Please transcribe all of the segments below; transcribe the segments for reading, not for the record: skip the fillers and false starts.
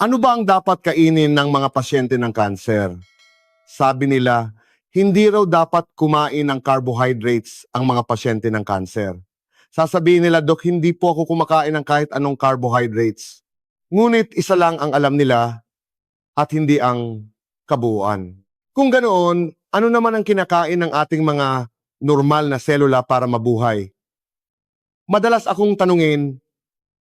Ano ba ang dapat kainin ng mga pasyente ng kanser? Sabi nila, hindi raw dapat kumain ng carbohydrates ang mga pasyente ng kanser. Sasabihin nila, Dok, hindi po ako kumakain ng kahit anong carbohydrates. Ngunit isa lang ang alam nila at hindi ang kabuuan. Kung ganoon, ano naman ang kinakain ng ating mga normal na selula para mabuhay? Madalas akong tanungin,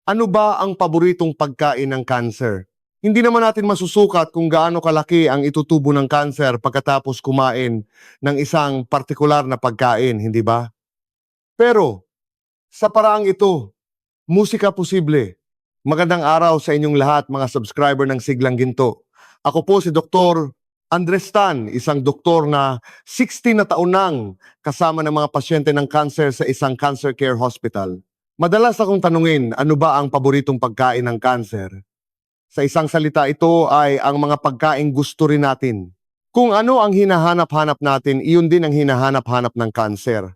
ano ba ang paboritong pagkain ng cancer? Hindi naman natin masusukat kung gaano kalaki ang itutubo ng cancer pagkatapos kumain ng isang partikular na pagkain, hindi ba? Pero, sa paraang ito, musika posible. Magandang araw sa inyong lahat mga subscriber ng Siglang Ginto. Ako po si Dr. Andres Tan, isang doktor na 60 na taon nang kasama ng mga pasyente ng cancer sa isang cancer care hospital. Madalas akong tanungin, ano ba ang paboritong pagkain ng cancer? Sa isang salita, ito ay ang mga pagkain gusto rin natin. Kung ano ang hinahanap-hanap natin, iyon din ang hinahanap-hanap ng cancer.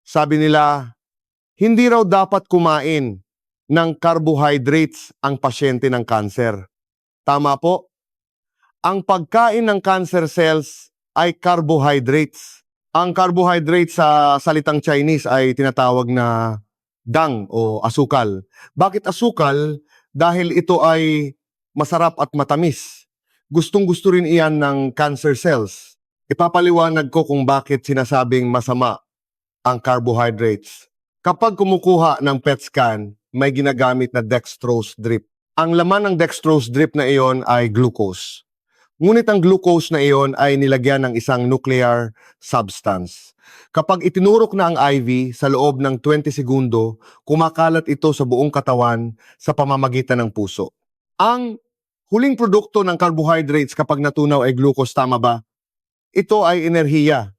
Sabi nila, hindi raw dapat kumain ng carbohydrates ang pasyente ng cancer. Tama po? Ang pagkain ng cancer cells ay carbohydrates. Ang carbohydrates sa salitang Chinese ay tinatawag na dang o asukal. Bakit asukal? Dahil ito ay masarap at matamis. Gustong-gusto rin iyan ng cancer cells. Ipapaliwanag ko kung bakit sinasabing masama ang carbohydrates. Kapag kumukuha ng PET scan, may ginagamit na dextrose drip. Ang laman ng dextrose drip na iyon ay glucose. Ngunit ang glucose na iyon ay nilagyan ng isang nuclear substance. Kapag itinurok na ang IV sa loob ng 20 segundo, kumakalat ito sa buong katawan sa pamamagitan ng puso. Ang huling produkto ng carbohydrates kapag natunaw ay glucose, tama ba? Ito ay enerhiya.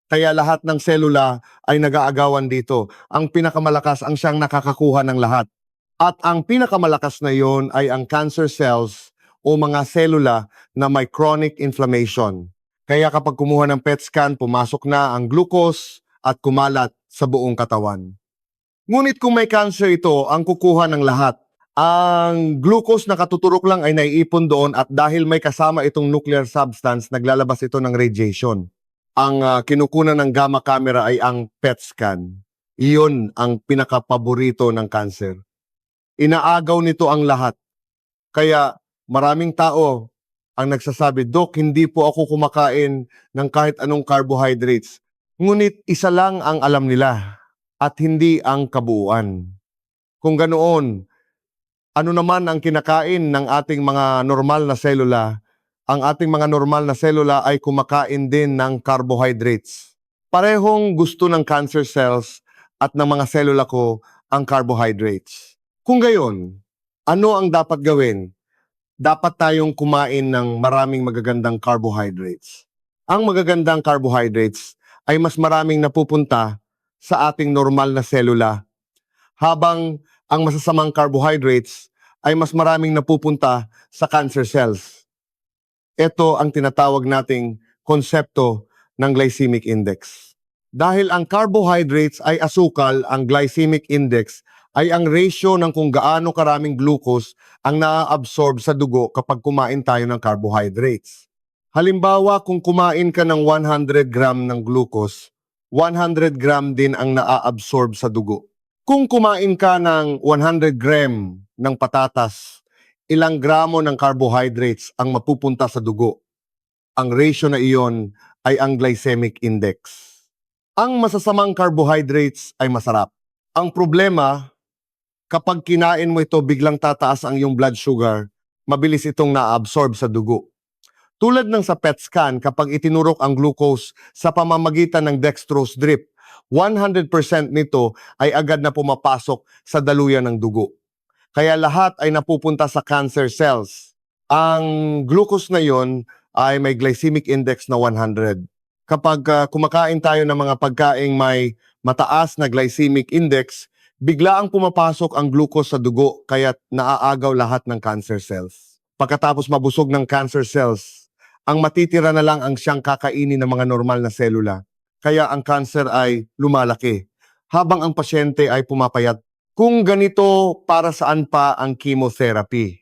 Kaya lahat ng selula ay nag-aagawan dito. Ang pinakamalakas ang siyang nakakakuha ng lahat. At ang pinakamalakas na iyon ay ang cancer cells o mga selula na may chronic inflammation. Kaya kapag kumuha ng PET scan, pumasok na ang glucose at kumalat sa buong katawan. Ngunit kung may cancer ito, ang kukuha ng lahat. Ang glucose na katuturok lang ay naiipon doon at dahil may kasama itong nuclear substance, naglalabas ito ng radiation. Ang kinukunan ng gamma camera ay ang PET scan. Iyon ang pinakapaborito ng cancer. Inaagaw nito ang lahat. Kaya maraming tao ang nagsasabi, Dok, hindi po ako kumakain ng kahit anong carbohydrates. Ngunit isa lang ang alam nila at hindi ang kabuuan. Kung ganoon, ano naman ang kinakain ng ating mga normal na selula? Ang ating mga normal na selula ay kumakain din ng carbohydrates. Parehong gusto ng cancer cells at ng mga selula ko ang carbohydrates. Kung gayon, ano ang dapat gawin? Dapat tayong kumain ng maraming magagandang carbohydrates. Ang magagandang carbohydrates ay mas maraming napupunta sa ating normal na selula, habang ang masasamang carbohydrates ay mas maraming napupunta sa cancer cells. Ito ang tinatawag nating konsepto ng glycemic index. Dahil ang carbohydrates ay asukal, ang glycemic index ay ang ratio ng kung gaano karaming glucose ang naa-absorb sa dugo kapag kumain tayo ng carbohydrates. Halimbawa, kung kumain ka ng 100 gram ng glucose, 100 gram din ang naa-absorb sa dugo. Kung kumain ka ng 100 gram ng patatas, ilang gramo ng carbohydrates ang mapupunta sa dugo? Ang ratio na iyon ay ang glycemic index. Ang masasamang carbohydrates ay masarap. Ang problema, kapag kinain mo ito, biglang tataas ang iyong blood sugar, mabilis itong na-absorb sa dugo. Tulad ng sa PET scan, kapag itinurok ang glucose sa pamamagitan ng dextrose drip, 100% nito ay agad na pumapasok sa daluyan ng dugo. Kaya lahat ay napupunta sa cancer cells. Ang glucose na yon ay may glycemic index na 100. Kapag kumakain tayo ng mga pagkaing may mataas na glycemic index, bigla ang pumapasok ang glucose sa dugo kaya naaagaw lahat ng cancer cells. Pagkatapos mabusog ng cancer cells, ang matitira na lang ang siyang kakainin ng mga normal na selula. Kaya ang cancer ay lumalaki, habang ang pasyente ay pumapayat. Kung ganito, para saan pa ang chemotherapy?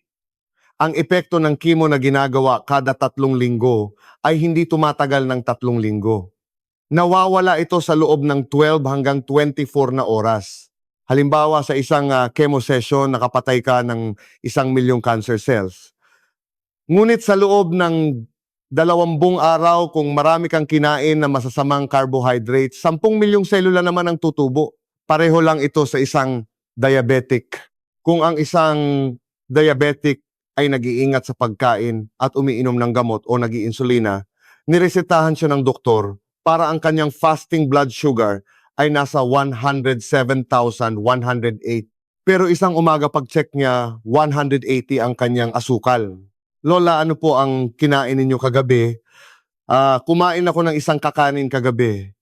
Ang epekto ng chemo na ginagawa kada 3 linggo ay hindi tumatagal ng 3 linggo. Nawawala ito sa loob ng 12 hanggang 24 na oras. Halimbawa sa isang chemo session, nakapatay ka ng 1 milyong cancer cells. Ngunit sa loob ng 20 araw, kung marami kang kinain na masasamang carbohydrates, 10 milyong selula naman ang tutubo. Pareho lang ito sa isang diabetic. Kung ang isang diabetic ay nag-iingat sa pagkain at umiinom ng gamot o nag-iinsulina, niresetahan siya ng doktor para ang kanyang fasting blood sugar ay nasa 107,108. Pero isang umaga pag-check niya, 180 ang kanyang asukal. Lola, ano po ang kinain ninyo kagabi? Kumain ako ng isang kakanin kagabi.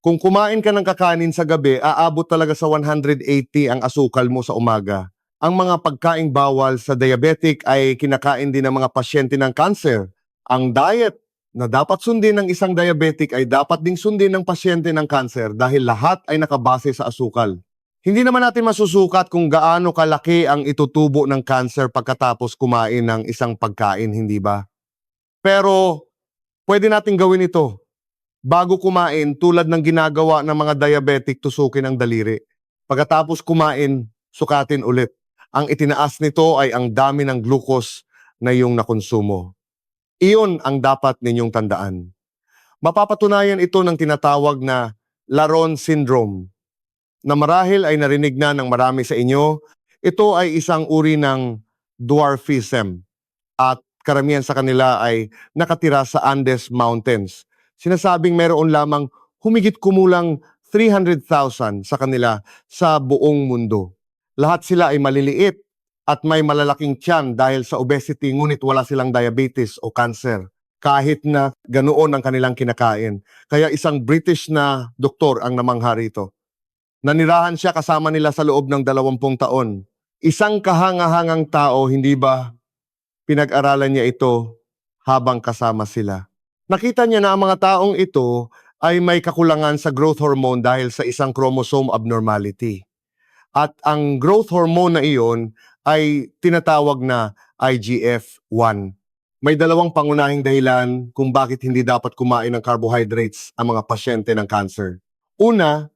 Kung kumain ka ng kakanin sa gabi, aabot talaga sa 180 ang asukal mo sa umaga. Ang mga pagkaing bawal sa diabetic ay kinakain din ng mga pasyente ng cancer. Ang diet na dapat sundin ng isang diabetic ay dapat ding sundin ng pasyente ng cancer dahil lahat ay nakabase sa asukal. Hindi naman natin masusukat kung gaano kalaki ang itutubo ng cancer pagkatapos kumain ng isang pagkain, hindi ba? Pero pwede natin gawin ito. Bago kumain, tulad ng ginagawa ng mga diabetic, tusukin ang daliri. Pagkatapos kumain, sukatin ulit. Ang itinaas nito ay ang dami ng glucose na iyong nakonsumo. Iyon ang dapat ninyong tandaan. Mapapatunayan ito ng tinatawag na Laron syndrome, na marahil ay narinig na ng marami sa inyo. Ito ay isang uri ng dwarfism at karamihan sa kanila ay nakatira sa Andes Mountains. Sinasabing meron lamang humigit kumulang 300,000 sa kanila sa buong mundo. Lahat sila ay maliliit at may malalaking tiyan dahil sa obesity, ngunit wala silang diabetes o cancer kahit na ganoon ang kanilang kinakain. Kaya isang British na doktor ang namangha rito. Nanirahan siya kasama nila sa loob ng 20 taon. Isang kahangahangang tao, hindi ba? Pinag-aralan niya ito habang kasama sila. Nakita niya na ang mga taong ito ay may kakulangan sa growth hormone dahil sa isang chromosome abnormality. At ang growth hormone na iyon ay tinatawag na IGF-1. May dalawang pangunahing dahilan kung bakit hindi dapat kumain ng carbohydrates ang mga pasyente ng cancer. Una,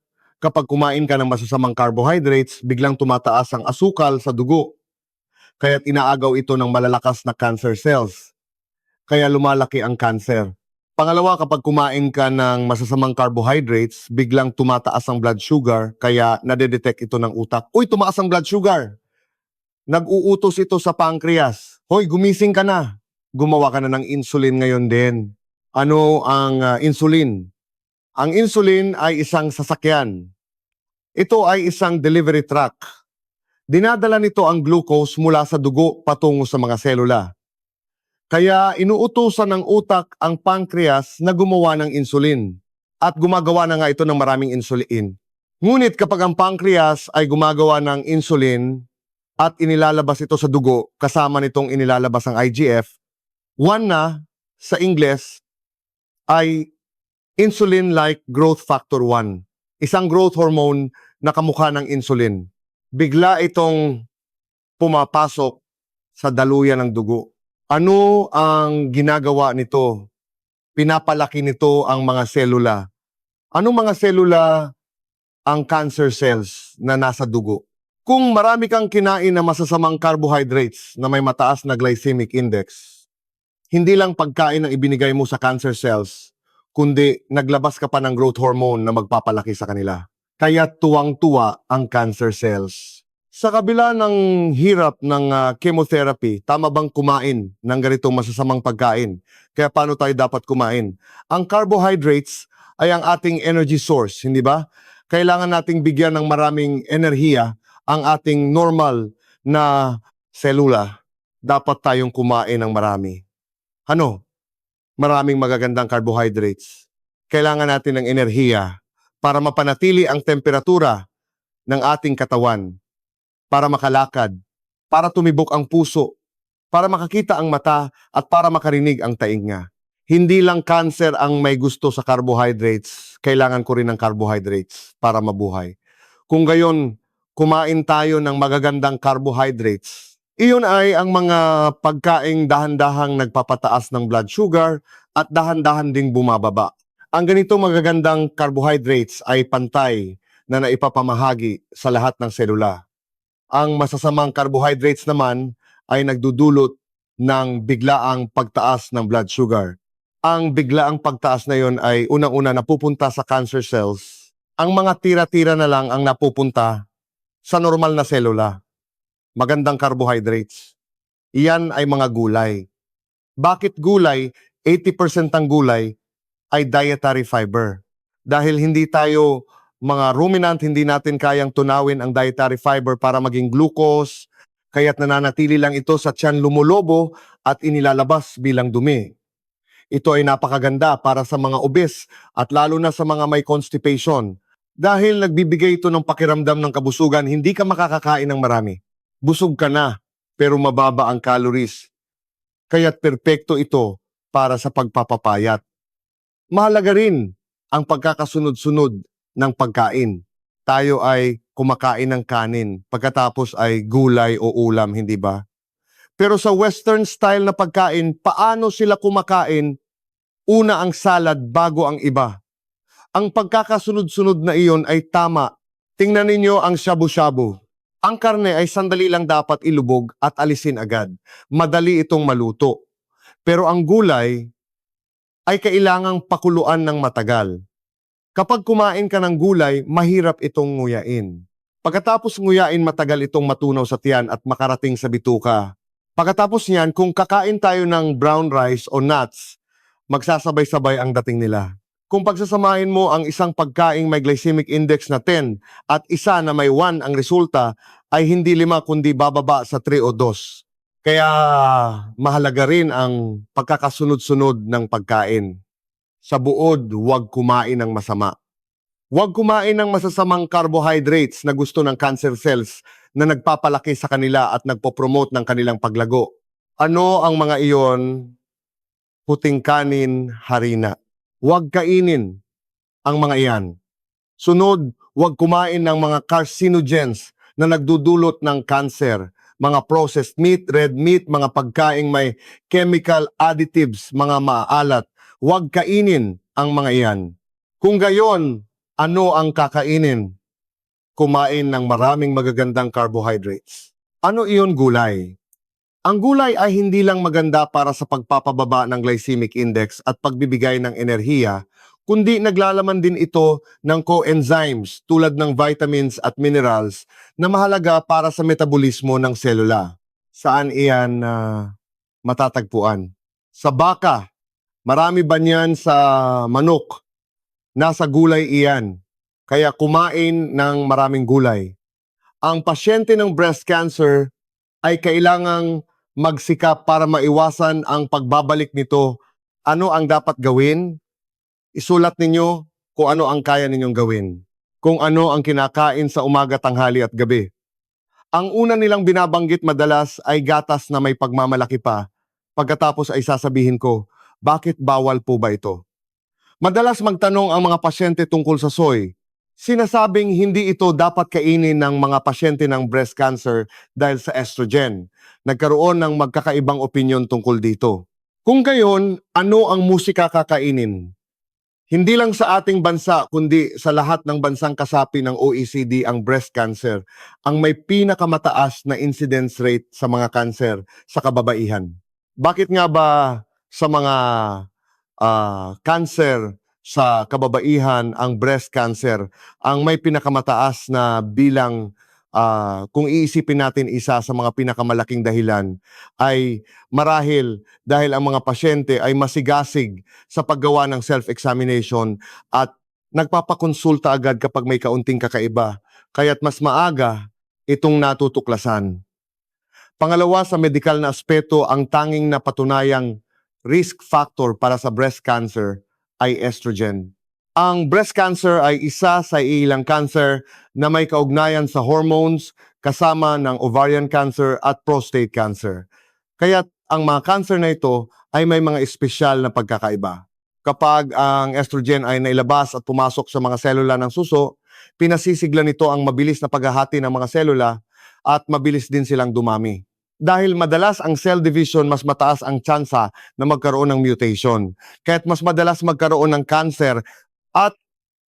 kapag kumain ka ng masasamang carbohydrates, biglang tumataas ang asukal sa dugo. Kaya't inaagaw ito ng malalakas na cancer cells. Kaya lumalaki ang cancer. Pangalawa, kapag kumain ka ng masasamang carbohydrates, biglang tumataas ang blood sugar, kaya nadedetect ito ng utak. Uy, tumaas ang blood sugar! Nag-uutos ito sa pancreas. Hoy, gumising ka na. Gumawa ka na ng insulin ngayon din. Ano ang insulin? Ang insulin ay isang sasakyan. Ito ay isang delivery truck. Dinadala nito ang glucose mula sa dugo patungo sa mga selula. Kaya inuutusan ng utak ang pancreas na gumawa ng insulin. At gumagawa na nga ito ng maraming insulin. Ngunit kapag ang pancreas ay gumagawa ng insulin at inilalabas ito sa dugo, kasama nitong inilalabas ang IGF, one na sa Ingles ay insulin-like growth factor 1. Isang growth hormone na kamukha ng insulin. Bigla itong pumapasok sa daluyan ng dugo. Ano ang ginagawa nito? Pinapalaki nito ang mga selula. Anong mga selula ang cancer cells na nasa dugo? Kung marami kang kinain na masasamang carbohydrates na may mataas na glycemic index, hindi lang pagkain ang ibinigay mo sa cancer cells, kundi naglabas ka pa ng growth hormone na magpapalaki sa kanila. Kaya tuwang-tuwa ang cancer cells. Sa kabila ng hirap ng chemotherapy, tama bang kumain ng ganitong masasamang pagkain? Kaya paano tayo dapat kumain? Ang carbohydrates ay ang ating energy source, hindi ba? Kailangan nating bigyan ng maraming enerhiya ang ating normal na selula. Dapat tayong kumain ng marami. Ano? Maraming magagandang carbohydrates. Kailangan natin ng enerhiya para mapanatili ang temperatura ng ating katawan, para makalakad, para tumibok ang puso, para makakita ang mata at para makarinig ang tainga. Hindi lang cancer ang may gusto sa carbohydrates, kailangan ko rin ng carbohydrates para mabuhay. Kung gayon, kumain tayo ng magagandang carbohydrates Iyon ay ang mga pagkaing dahan-dahang nagpapataas ng blood sugar at dahan-dahan ding bumababa. Ang ganito magagandang carbohydrates ay pantay na naipapamahagi sa lahat ng selula. Ang masasamang carbohydrates naman ay nagdudulot ng biglaang pagtaas ng blood sugar. Ang biglaang pagtaas na yon ay unang-una napupunta sa cancer cells. Ang mga tira-tira na lang ang napupunta sa normal na selula. Magandang carbohydrates. Iyan ay mga gulay. Bakit gulay? 80% ng gulay ay dietary fiber. Dahil hindi tayo mga ruminant, hindi natin kayang tunawin ang dietary fiber para maging glucose, kaya't nananatili lang ito sa tiyan lumulobo at inilalabas bilang dumi. Ito ay napakaganda para sa mga obese at lalo na sa mga may constipation. Dahil nagbibigay ito ng pakiramdam ng kabusugan, hindi ka makakakain ng marami. Busog ka na, pero mababa ang calories. Kaya't perpekto ito para sa pagpapapayat. Mahalaga rin ang pagkakasunod-sunod ng pagkain. Tayo ay kumakain ng kanin, pagkatapos ay gulay o ulam, hindi ba? Pero sa Western style na pagkain, paano sila kumakain? Una ang salad bago ang iba. Ang pagkakasunod-sunod na iyon ay tama. Tingnan ninyo ang shabu-shabu. Ang karne ay sandali lang dapat ilubog at alisin agad. Madali itong maluto. Pero ang gulay ay kailangang pakuluan ng matagal. Kapag kumain ka ng gulay, mahirap itong nguyain. Pagkatapos nguyain, matagal itong matunaw sa tiyan at makarating sa bituka. Pagkatapos niyan, kung kakain tayo ng brown rice o nuts, magsasabay-sabay ang dating nila. Kung pagsasamahin mo ang isang pagkaing may glycemic index na 10 at isa na may 1, ang resulta ay hindi 5 kundi bababa sa 3 o 2. Kaya mahalaga rin ang pagkakasunod-sunod ng pagkain. Sa buod, huwag kumain ng masama. Huwag kumain ng masasamang carbohydrates na gusto ng cancer cells na nagpapalaki sa kanila at nagpo-promote ng kanilang paglago. Ano ang mga iyon? Puting kanin, harina. Huwag kainin ang mga iyan. Sunod, huwag kumain ng mga carcinogens na nagdudulot ng cancer. Mga processed meat, red meat, mga pagkaing may chemical additives, mga maalat. Huwag kainin ang mga iyan. Kung gayon, ano ang kakainin? Kumain ng maraming magagandang carbohydrates. Ano iyon? Gulay. Ang gulay ay hindi lang maganda para sa pagpapababa ng glycemic index at pagbibigay ng enerhiya, kundi naglalaman din ito ng coenzymes tulad ng vitamins at minerals na mahalaga para sa metabolismo ng selula. Saan iyan matatagpuan? Sa baka. Marami ba niyan sa manok? Nasa gulay iyan. Kaya kumain ng maraming gulay. Ang pasyente ng breast cancer ay kailangang magsikap para maiwasan ang pagbabalik nito. Ano ang dapat gawin? Isulat ninyo kung ano ang kaya ninyong gawin. Kung ano ang kinakain sa umaga, tanghali at gabi. Ang una nilang binabanggit madalas ay gatas na may pagmamalaki pa. Pagkatapos ay sasabihin ko, bakit bawal po ba ito? Madalas magtanong ang mga pasyente tungkol sa soy. Sinasabing hindi ito dapat kainin ng mga pasyente ng breast cancer dahil sa estrogen. Nagkaroon ng magkakaibang opinyon tungkol dito. Kung gayon, ano ang musika kakainin? Hindi lang sa ating bansa, kundi sa lahat ng bansang kasapi ng OECD ang breast cancer, ang may pinakamataas na incidence rate sa mga cancer sa kababaihan. Bakit nga ba sa mga cancer sa kababaihan, ang breast cancer, ang may pinakamataas na bilang, kung iisipin natin isa sa mga pinakamalaking dahilan, ay marahil dahil ang mga pasyente ay masigasig sa paggawa ng self-examination at nagpapakonsulta agad kapag may kaunting kakaiba, kaya't mas maaga itong natutuklasan. Pangalawa, sa medikal na aspeto, ang tanging napatunayang risk factor para sa breast cancer ay estrogen. Ang breast cancer ay isa sa ilang cancer na may kaugnayan sa hormones kasama ng ovarian cancer at prostate cancer. Kaya't ang mga cancer na ito ay may mga espesyal na pagkakaiba. Kapag ang estrogen ay nailabas at pumasok sa mga selula ng suso, pinasisigla nito ang mabilis na paghahati ng mga selula at mabilis din silang dumami. Dahil madalas ang cell division, mas mataas ang tsansa na magkaroon ng mutation. Kaya't mas madalas magkaroon ng cancer. At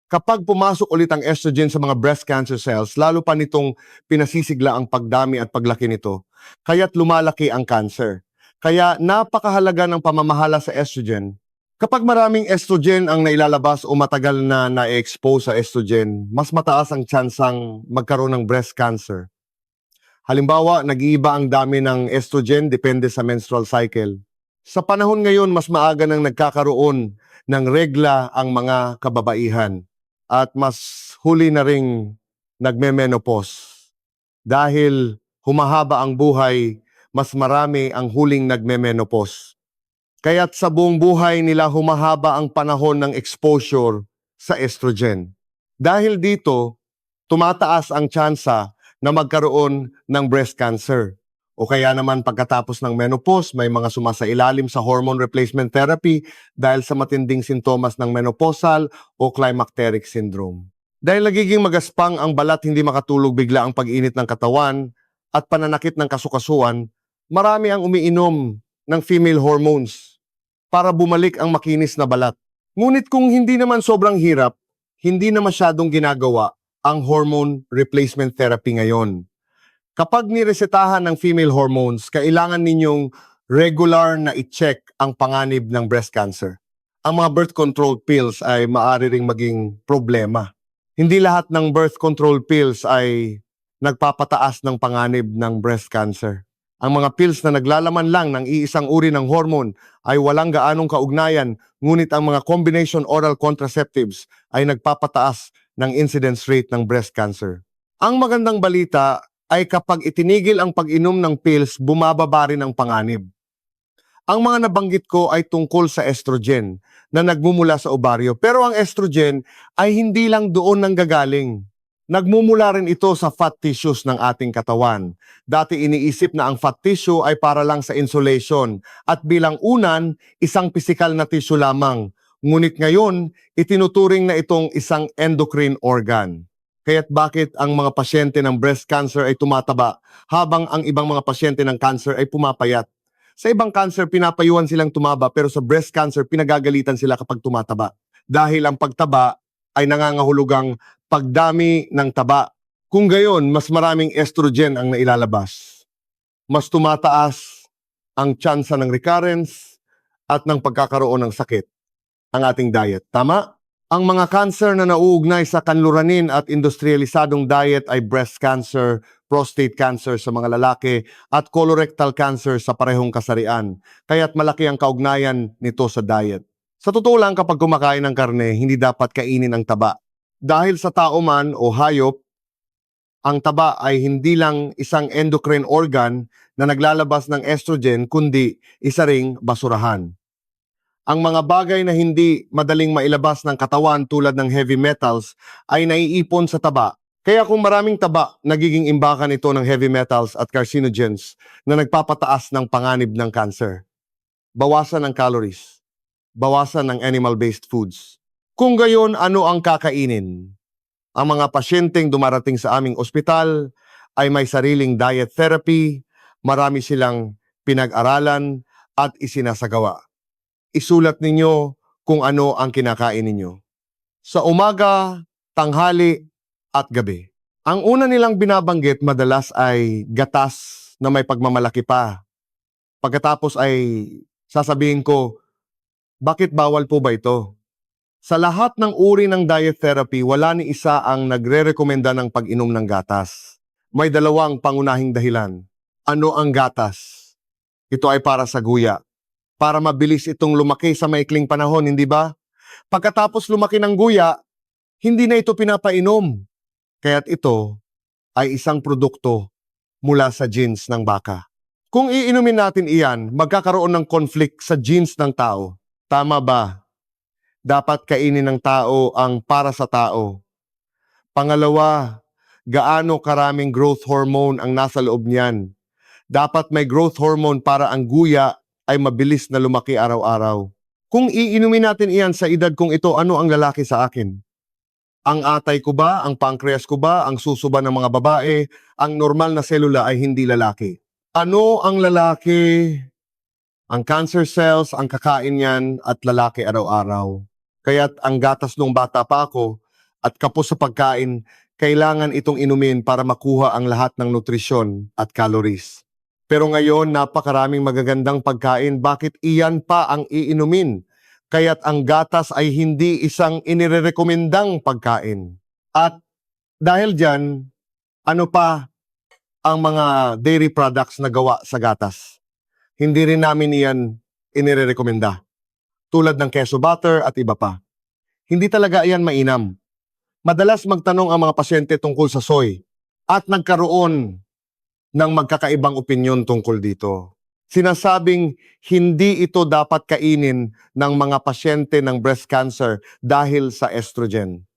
kapag pumasok ulit ang estrogen sa mga breast cancer cells, lalo pa nitong pinasisigla ang pagdami at paglaki nito. Kaya't lumalaki ang cancer. Kaya napakahalaga ng pamamahala sa estrogen. Kapag maraming estrogen ang nailalabas o matagal na na-expose sa estrogen, mas mataas ang tsansang magkaroon ng breast cancer. Halimbawa, nag-iiba ang dami ng estrogen depende sa menstrual cycle. Sa panahon ngayon, mas maaga nang nagkakaroon ng regla ang mga kababaihan at mas huli na ring nagme-menopause. Dahil humahaba ang buhay, mas marami ang huling nagme-menopause. Kaya't sa buong buhay nila humahaba ang panahon ng exposure sa estrogen. Dahil dito, tumataas ang tsansa na magkaroon ng breast cancer. O kaya naman pagkatapos ng menopause, may mga sumasailalim sa hormone replacement therapy dahil sa matinding sintomas ng menopausal o climacteric syndrome. Dahil nagiging magaspang ang balat, hindi makatulog, bigla ang pag-init ng katawan at pananakit ng kasukasuan, marami ang umiinom ng female hormones para bumalik ang makinis na balat. Ngunit kung hindi naman sobrang hirap, hindi na masyadong ginagawa ang hormone replacement therapy ngayon. Kapag niresetahan ng female hormones, kailangan ninyong regular na i-check ang panganib ng breast cancer. Ang mga birth control pills ay maaari ring maging problema. Hindi lahat ng birth control pills ay nagpapataas ng panganib ng breast cancer. Ang mga pills na naglalaman lang ng iisang uri ng hormone ay walang gaanong kaugnayan, ngunit ang mga combination oral contraceptives ay nagpapataas ng incidence rate ng breast cancer. Ang magandang balita ay kapag itinigil ang pag-inom ng pills, bumababa rin ang panganib. Ang mga nabanggit ko ay tungkol sa estrogen na nagmumula sa ovaryo, pero ang estrogen ay hindi lang doon nanggagaling. Nagmumula rin ito sa fat tissues ng ating katawan. Dati iniisip na ang fat tissue ay para lang sa insulation at bilang unan, isang pisikal na tissue lamang. Ngunit ngayon, itinuturing na itong isang endocrine organ. Kaya't bakit ang mga pasyente ng breast cancer ay tumataba habang ang ibang mga pasyente ng cancer ay pumapayat? Sa ibang cancer, pinapayuhan silang tumaba, pero sa breast cancer, pinagagalitan sila kapag tumataba. Dahil ang pagtaba ay nangangahulugang pagdami ng taba. Kung gayon, mas maraming estrogen ang nailalabas. Mas tumataas ang tsansa ng recurrence at ng pagkakaroon ng sakit ang ating diet. Tama? Ang mga cancer na nauugnay sa kanluranin at industrialisadong diet ay breast cancer, prostate cancer sa mga lalaki, at colorectal cancer sa parehong kasarian. Kaya't malaki ang kaugnayan nito sa diet. Sa totoo lang, kapag kumakain ng karne, hindi dapat kainin ang taba. Dahil sa tao man o hayop, ang taba ay hindi lang isang endocrine organ na naglalabas ng estrogen, kundi isa ring basurahan. Ang mga bagay na hindi madaling mailabas ng katawan tulad ng heavy metals ay naiipon sa taba. Kaya kung maraming taba, nagiging imbakan ito ng heavy metals at carcinogens na nagpapataas ng panganib ng cancer. Bawasan ang calories. Bawasan ang animal-based foods. Kung gayon, ano ang kakainin? Ang mga pasyenteng dumarating sa aming ospital ay may sariling diet therapy, marami silang pinag-aralan at isinasagawa. Isulat ninyo kung ano ang kinakain ninyo. Sa umaga, tanghali, at gabi. Ang una nilang binabanggit madalas ay gatas na may pagmamalaki pa. Pagkatapos ay sasabihin ko, bakit bawal po ba ito? Sa lahat ng uri ng diet therapy, wala ni isa ang nagre-rekomenda ng pag-inom ng gatas. May dalawang pangunahing dahilan. Ano ang gatas? Ito ay para sa guya. Para mabilis itong lumaki sa maikling panahon, hindi ba? Pagkatapos lumaki ng guya, hindi na ito pinapainom. Kaya't ito ay isang produkto mula sa genes ng baka. Kung iinumin natin iyan, magkakaroon ng conflict sa genes ng tao. Tama ba? Dapat kainin ng tao ang para sa tao. Pangalawa, gaano karaming growth hormone ang nasa loob niyan? Dapat may growth hormone para ang guya ay mabilis na lumaki araw-araw. Kung iinumin natin iyan sa edad kong ito, ano ang lalaki sa akin? Ang atay ko ba? Ang pancreas ko ba? Ang suso ba ng mga babae? Ang normal na selula ay hindi lalaki. Ano ang lalaki? Ang cancer cells, ang kakain yan at lalaki araw-araw. Kaya't ang gatas nung bata pa ako at kapos sa pagkain, kailangan itong inumin para makuha ang lahat ng nutrisyon at calories. Pero ngayon, napakaraming magagandang pagkain, bakit iyan pa ang iinumin? Kaya't ang gatas ay hindi isang inirekomendang pagkain. At dahil dyan, ano pa ang mga dairy products na gawa sa gatas? Hindi rin namin iyan inirekomenda. Tulad ng keso butter at iba pa. Hindi talaga iyan mainam. Madalas magtanong ang mga pasyente tungkol sa soy at nagkaroon ng magkakaibang opinyon tungkol dito. Sinasabing hindi ito dapat kainin ng mga pasyente ng breast cancer dahil sa estrogen.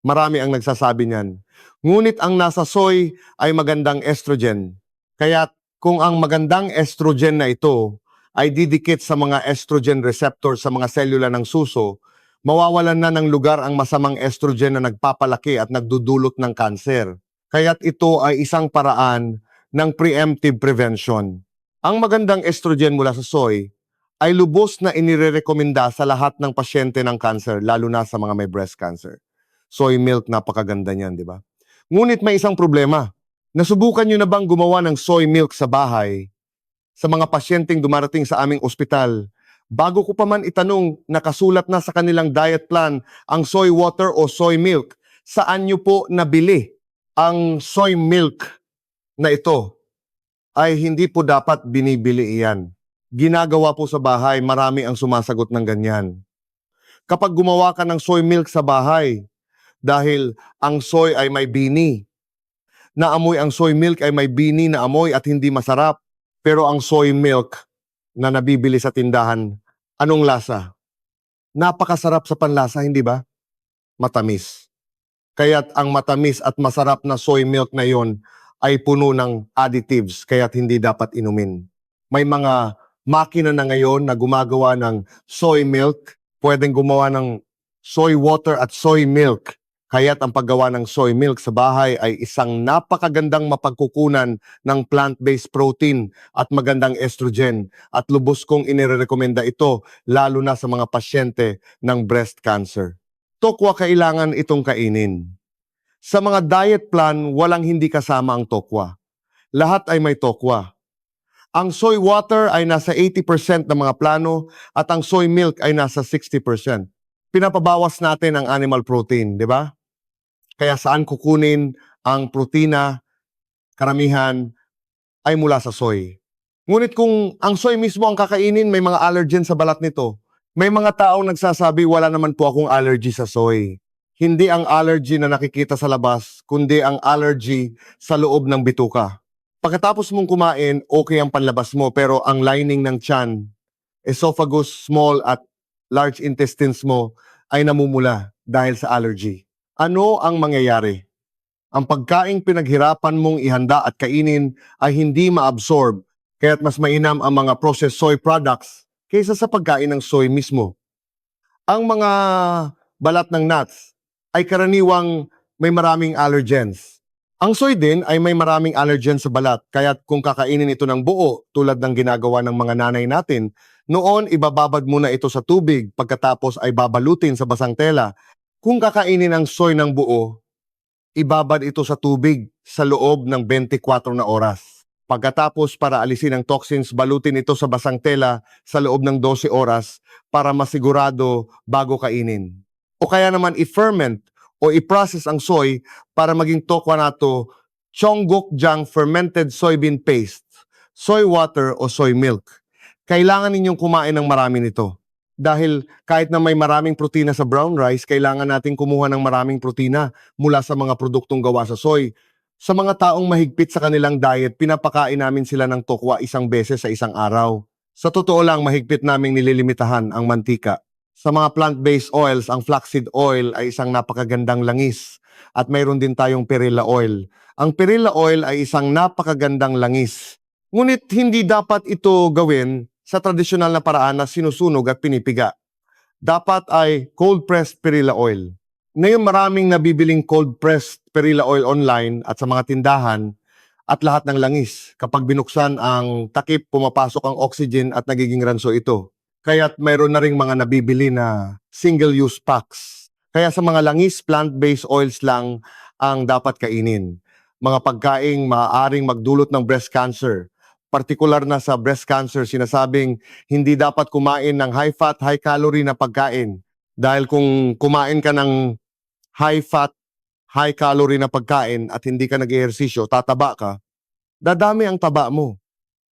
Marami ang nagsasabi niyan. Ngunit ang nasa soy ay magandang estrogen. Kaya kung ang magandang estrogen na ito ay didikit sa mga estrogen receptor sa mga selula ng suso, mawawalan na ng lugar ang masamang estrogen na nagpapalaki at nagdudulot ng kanser. Kaya't ito ay isang paraan ng preemptive prevention. Ang magandang estrogen mula sa soy ay lubos na inirekomenda sa lahat ng pasyente ng cancer, lalo na sa mga may breast cancer. Soy milk, napakaganda niyan, di ba? Ngunit may isang problema. Nasubukan nyo na bang gumawa ng soy milk sa bahay sa mga pasyenteng dumarating sa aming ospital? Bago ko pa man itanong, nakasulat na sa kanilang diet plan ang soy water o soy milk. Saan nyo po nabili ang soy milk na ito? Ay hindi po dapat binibili iyan. Ginagawa po sa bahay, marami ang sumasagot ng ganyan. Kapag gumawa ka ng soy milk sa bahay, dahil ang soy ay may bini. Naamoy ang soy milk ay may bini na amoy at hindi masarap. Pero ang soy milk na nabibili sa tindahan, anong lasa? Napakasarap sa panlasa, hindi ba? Matamis. Kaya't ang matamis at masarap na soy milk na yon ay puno ng additives, kaya't hindi dapat inumin. May mga makina na ngayon na gumagawa ng soy milk, pwedeng gumawa ng soy water at soy milk. Kaya't ang paggawa ng soy milk sa bahay ay isang napakagandang mapagkukunan ng plant-based protein at magandang estrogen. At lubos kong inirekomenda ito lalo na sa mga pasyente ng breast cancer. Tokwa kailangan itong kainin. Sa mga diet plan, walang hindi kasama ang tokwa. Lahat ay may tokwa. Ang soy water ay nasa 80% ng mga plano at ang soy milk ay nasa 60%. Pinapabawas natin ang animal protein, di ba? Kaya saan kukunin ang protina, karamihan ay mula sa soy. Ngunit kung ang soy mismo ang kakainin, may mga allergen sa balat nito. May mga taong nagsasabi, wala naman po akong allergy sa soy. Hindi ang allergy na nakikita sa labas, kundi ang allergy sa loob ng bituka. Pagkatapos mong kumain, okay ang panlabas mo, pero ang lining ng tiyan, esophagus, small at large intestines mo ay namumula dahil sa allergy. Ano ang mangyayari? Ang pagkaing pinaghirapan mong ihanda at kainin ay hindi ma-absorb, kaya't mas mainam ang mga processed soy products kaysa sa pagkain ng soy mismo. Ang mga balat ng nuts ay karaniwang may maraming allergens. Ang soy din ay may maraming allergens sa balat, kaya't kung kakainin ito ng buo tulad ng ginagawa ng mga nanay natin, noon ibababad muna ito sa tubig pagkatapos ay babalutin sa basang tela. Kung kakainin ang soy ng buo, ibabad ito sa tubig sa loob ng 24 na oras. Pagkatapos para alisin ang toxins, balutin ito sa basang tela sa loob ng 12 oras para masigurado bago kainin. O kaya naman i-ferment o i-process ang soy para maging tokwa nato Cheonggukjang fermented soybean paste, soy water o soy milk. Kailangan ninyong kumain ng marami nito. Dahil kahit na may maraming protina sa brown rice, kailangan natin kumuha ng maraming protina mula sa mga produktong gawa sa soy. Sa mga taong mahigpit sa kanilang diet, pinapakain namin sila ng tokwa isang beses sa isang araw. Sa totoo lang, mahigpit naming nililimitahan ang mantika. Sa mga plant-based oils, ang flaxseed oil ay isang napakagandang langis. At mayroon din tayong perilla oil. Ang perilla oil ay isang napakagandang langis. Ngunit hindi dapat ito gawin sa tradisyonal na paraan na sinusunog at pinipiga. Dapat ay cold-pressed perilla oil. Ngayon maraming nabibiling cold-pressed perilla oil online at sa mga tindahan at lahat ng langis. Kapag binuksan ang takip, pumapasok ang oxygen at nagiging ranso ito. Kaya't mayroon na ring mga nabibili na single-use packs. Kaya sa mga langis, plant-based oils lang ang dapat kainin. Mga pagkaing maaaring magdulot ng breast cancer. Partikular na sa breast cancer, sinasabing hindi dapat kumain ng high-fat, high-calorie na pagkain. Dahil kung kumain ka ng high-fat, high-calorie na pagkain at hindi ka nag-ehersisyo, tataba ka, dadami ang taba mo.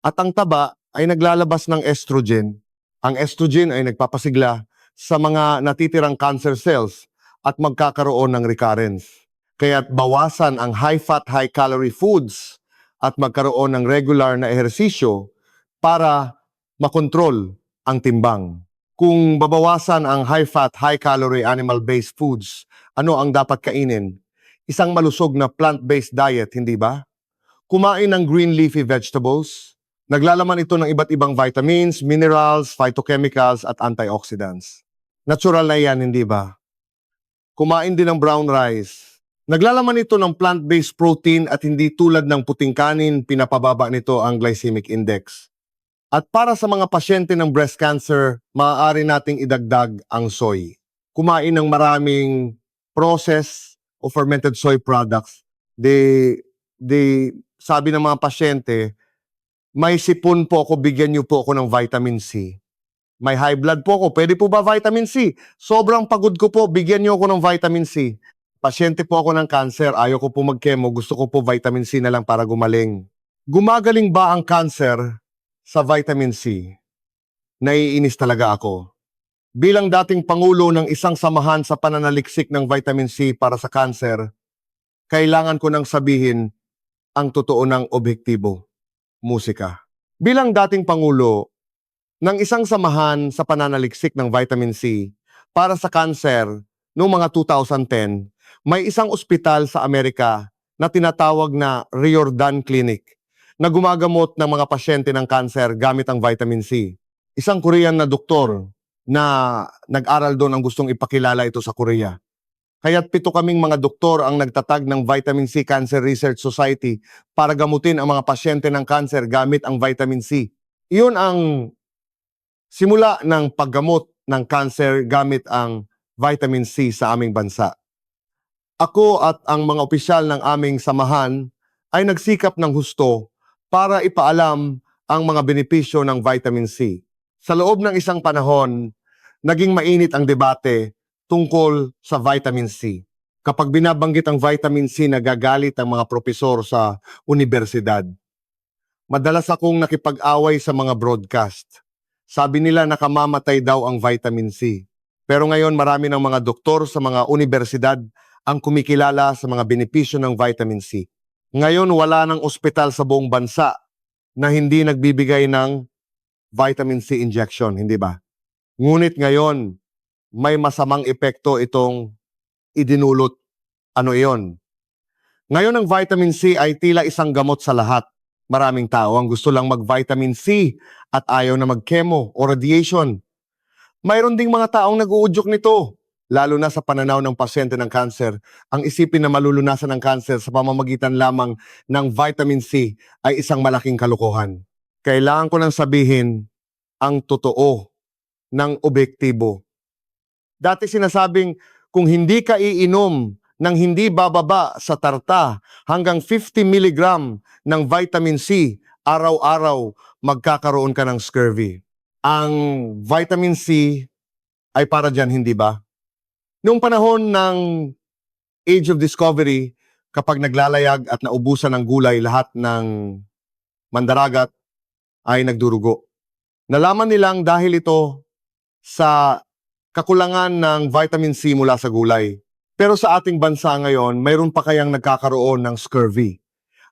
At ang taba ay naglalabas ng estrogen. Ang estrogen ay nagpapasigla sa mga natitirang cancer cells at magkakaroon ng recurrence. Kaya't bawasan ang high-fat, high-calorie foods at magkaroon ng regular na ehersisyo para makontrol ang timbang. Kung babawasan ang high-fat, high-calorie animal-based foods, ano ang dapat kainin? Isang malusog na plant-based diet, hindi ba? Kumain ng green leafy vegetables. Naglalaman ito ng iba't ibang vitamins, minerals, phytochemicals at antioxidants. Natural na yan, hindi ba? Kumain din ng brown rice. Naglalaman ito ng plant-based protein at hindi tulad ng puting kanin, pinapababa nito ang glycemic index. At para sa mga pasyente ng breast cancer, maaari nating idagdag ang soy. Kumain ng maraming processed o fermented soy products. Sabi ng mga pasyente, may sipon po ako, bigyan niyo po ako ng vitamin C. May high blood po ako, pwede po ba vitamin C? Sobrang pagod ko po, bigyan niyo ako ng vitamin C. Pasyente po ako ng cancer, ayaw ko po mag-chemo, gusto ko po vitamin C na lang para gumaling. Gumagaling ba ang cancer sa vitamin C? Naiinis talaga ako. Bilang dating pangulo ng isang samahan sa pananaliksik ng vitamin C para sa cancer, kailangan ko nang sabihin ang totoo ng objektibo, musika. Bilang dating pangulo ng isang samahan sa pananaliksik ng vitamin C para sa cancer noong mga 2010, may isang ospital sa Amerika na tinatawag na Riordan Clinic na gumagamot ng mga pasyente ng cancer gamit ang vitamin C. Isang Korean na doktor na nag-aral doon ang gustong ipakilala ito sa Korea. Kaya't 7 kaming mga doktor ang nagtatag ng Vitamin C Cancer Research Society para gamutin ang mga pasyente ng cancer gamit ang vitamin C. Iyon ang simula ng paggamot ng cancer gamit ang vitamin C sa aming bansa. Ako at ang mga opisyal ng aming samahan ay nagsikap ng husto para ipaalam ang mga benepisyo ng vitamin C. Sa loob ng isang panahon, naging mainit ang debate tungkol sa vitamin C. Kapag binabanggit ang vitamin C, nagagalit ang mga propesor sa universidad. Madalas akong nakipag-away sa mga broadcast. Sabi nila nakamamatay daw ang vitamin C. Pero ngayon marami ng mga doktor sa mga universidad ang kumikilala sa mga benepisyo ng vitamin C. Ngayon wala ng ospital sa buong bansa na hindi nagbibigay ng vitamin C injection, hindi ba? Ngunit ngayon, may masamang epekto itong idinulot. Ano iyon? Ngayon ang vitamin C ay tila isang gamot sa lahat. Maraming tao ang gusto lang mag-vitamin C at ayaw na mag-chemo o radiation. Mayroon ding mga taong nag-uudyok nito, lalo na sa pananaw ng pasyente ng cancer. Ang isipin na malulunasan ng cancer sa pamamagitan lamang ng vitamin C ay isang malaking kalokohan. Kailangan ko nang sabihin ang totoo ng objektibo. Dati sinasabing kung hindi ka iinom ng hindi bababa sa tarta hanggang 50 mg ng vitamin C araw-araw, magkakaroon ka ng scurvy. Ang vitamin C ay para dyan, hindi ba? Noong panahon ng Age of Discovery, kapag naglalayag at naubusan ng gulay, lahat ng mandaragat ay nagdurugo. Nalaman nilang dahil ito sa kakulangan ng vitamin C mula sa gulay. Pero sa ating bansa ngayon, mayroon pa kayang nagkakaroon ng scurvy.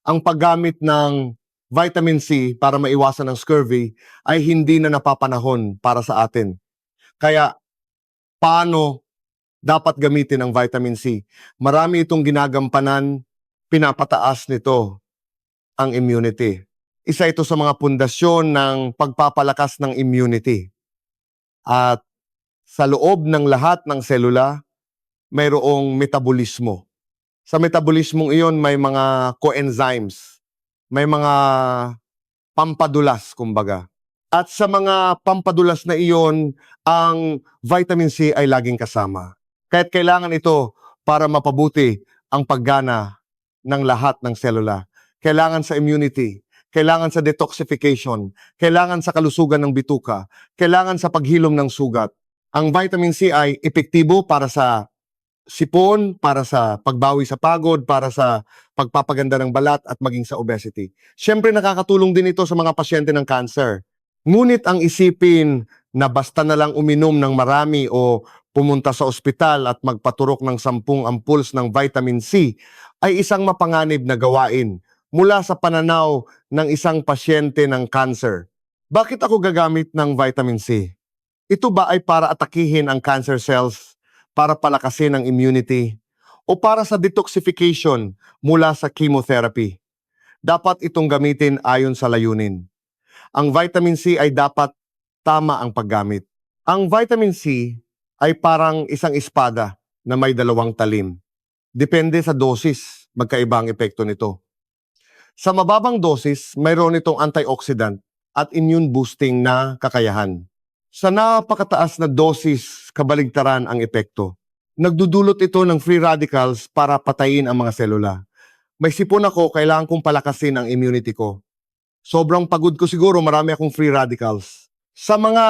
Ang paggamit ng vitamin C para maiwasan ng scurvy ay hindi na napapanahon para sa atin. Kaya, paano dapat gamitin ang vitamin C? Marami itong ginagampanan, pinapataas nito ang immunity. Isa ito sa mga pundasyon ng pagpapalakas ng immunity. At sa loob ng lahat ng selula, mayroong metabolismo. Sa metabolismong iyon, may mga coenzymes may mga pampadulas kumbaga. At sa mga pampadulas na iyon, ang vitamin C ay laging kasama. Kaya't kailangan ito para mapabuti ang paggana ng lahat ng selula. Kailangan sa immunity, kailangan sa detoxification, kailangan sa kalusugan ng bituka, kailangan sa paghilom ng sugat. Ang vitamin C ay epektibo para sa sipon, para sa pagbawi sa pagod, para sa pagpapaganda ng balat at maging sa obesity. Siyempre nakakatulong din ito sa mga pasyente ng cancer. Ngunit ang isipin na basta na lang uminom ng marami o pumunta sa ospital at magpaturok ng 10 ampuls ng vitamin C ay isang mapanganib na gawain mula sa pananaw ng isang pasyente ng cancer. Bakit ako gagamit ng vitamin C? Ito ba ay para atakihin ang cancer cells, para palakasin ang immunity, o para sa detoxification mula sa chemotherapy? Dapat itong gamitin ayon sa layunin. Ang vitamin C ay dapat tama ang paggamit. Ang vitamin C ay parang isang espada na may 2 talim. Depende sa dosis, magkaiba ang epekto nito. Sa mababang dosis, mayroon itong antioxidant at immune boosting na kakayahan. Sa napakataas na dosis, kabaligtaran ang epekto. Nagdudulot ito ng free radicals para patayin ang mga selula. May sipon ako, kailangan kong palakasin ang immunity ko. Sobrang pagod ko siguro, marami akong free radicals. Sa mga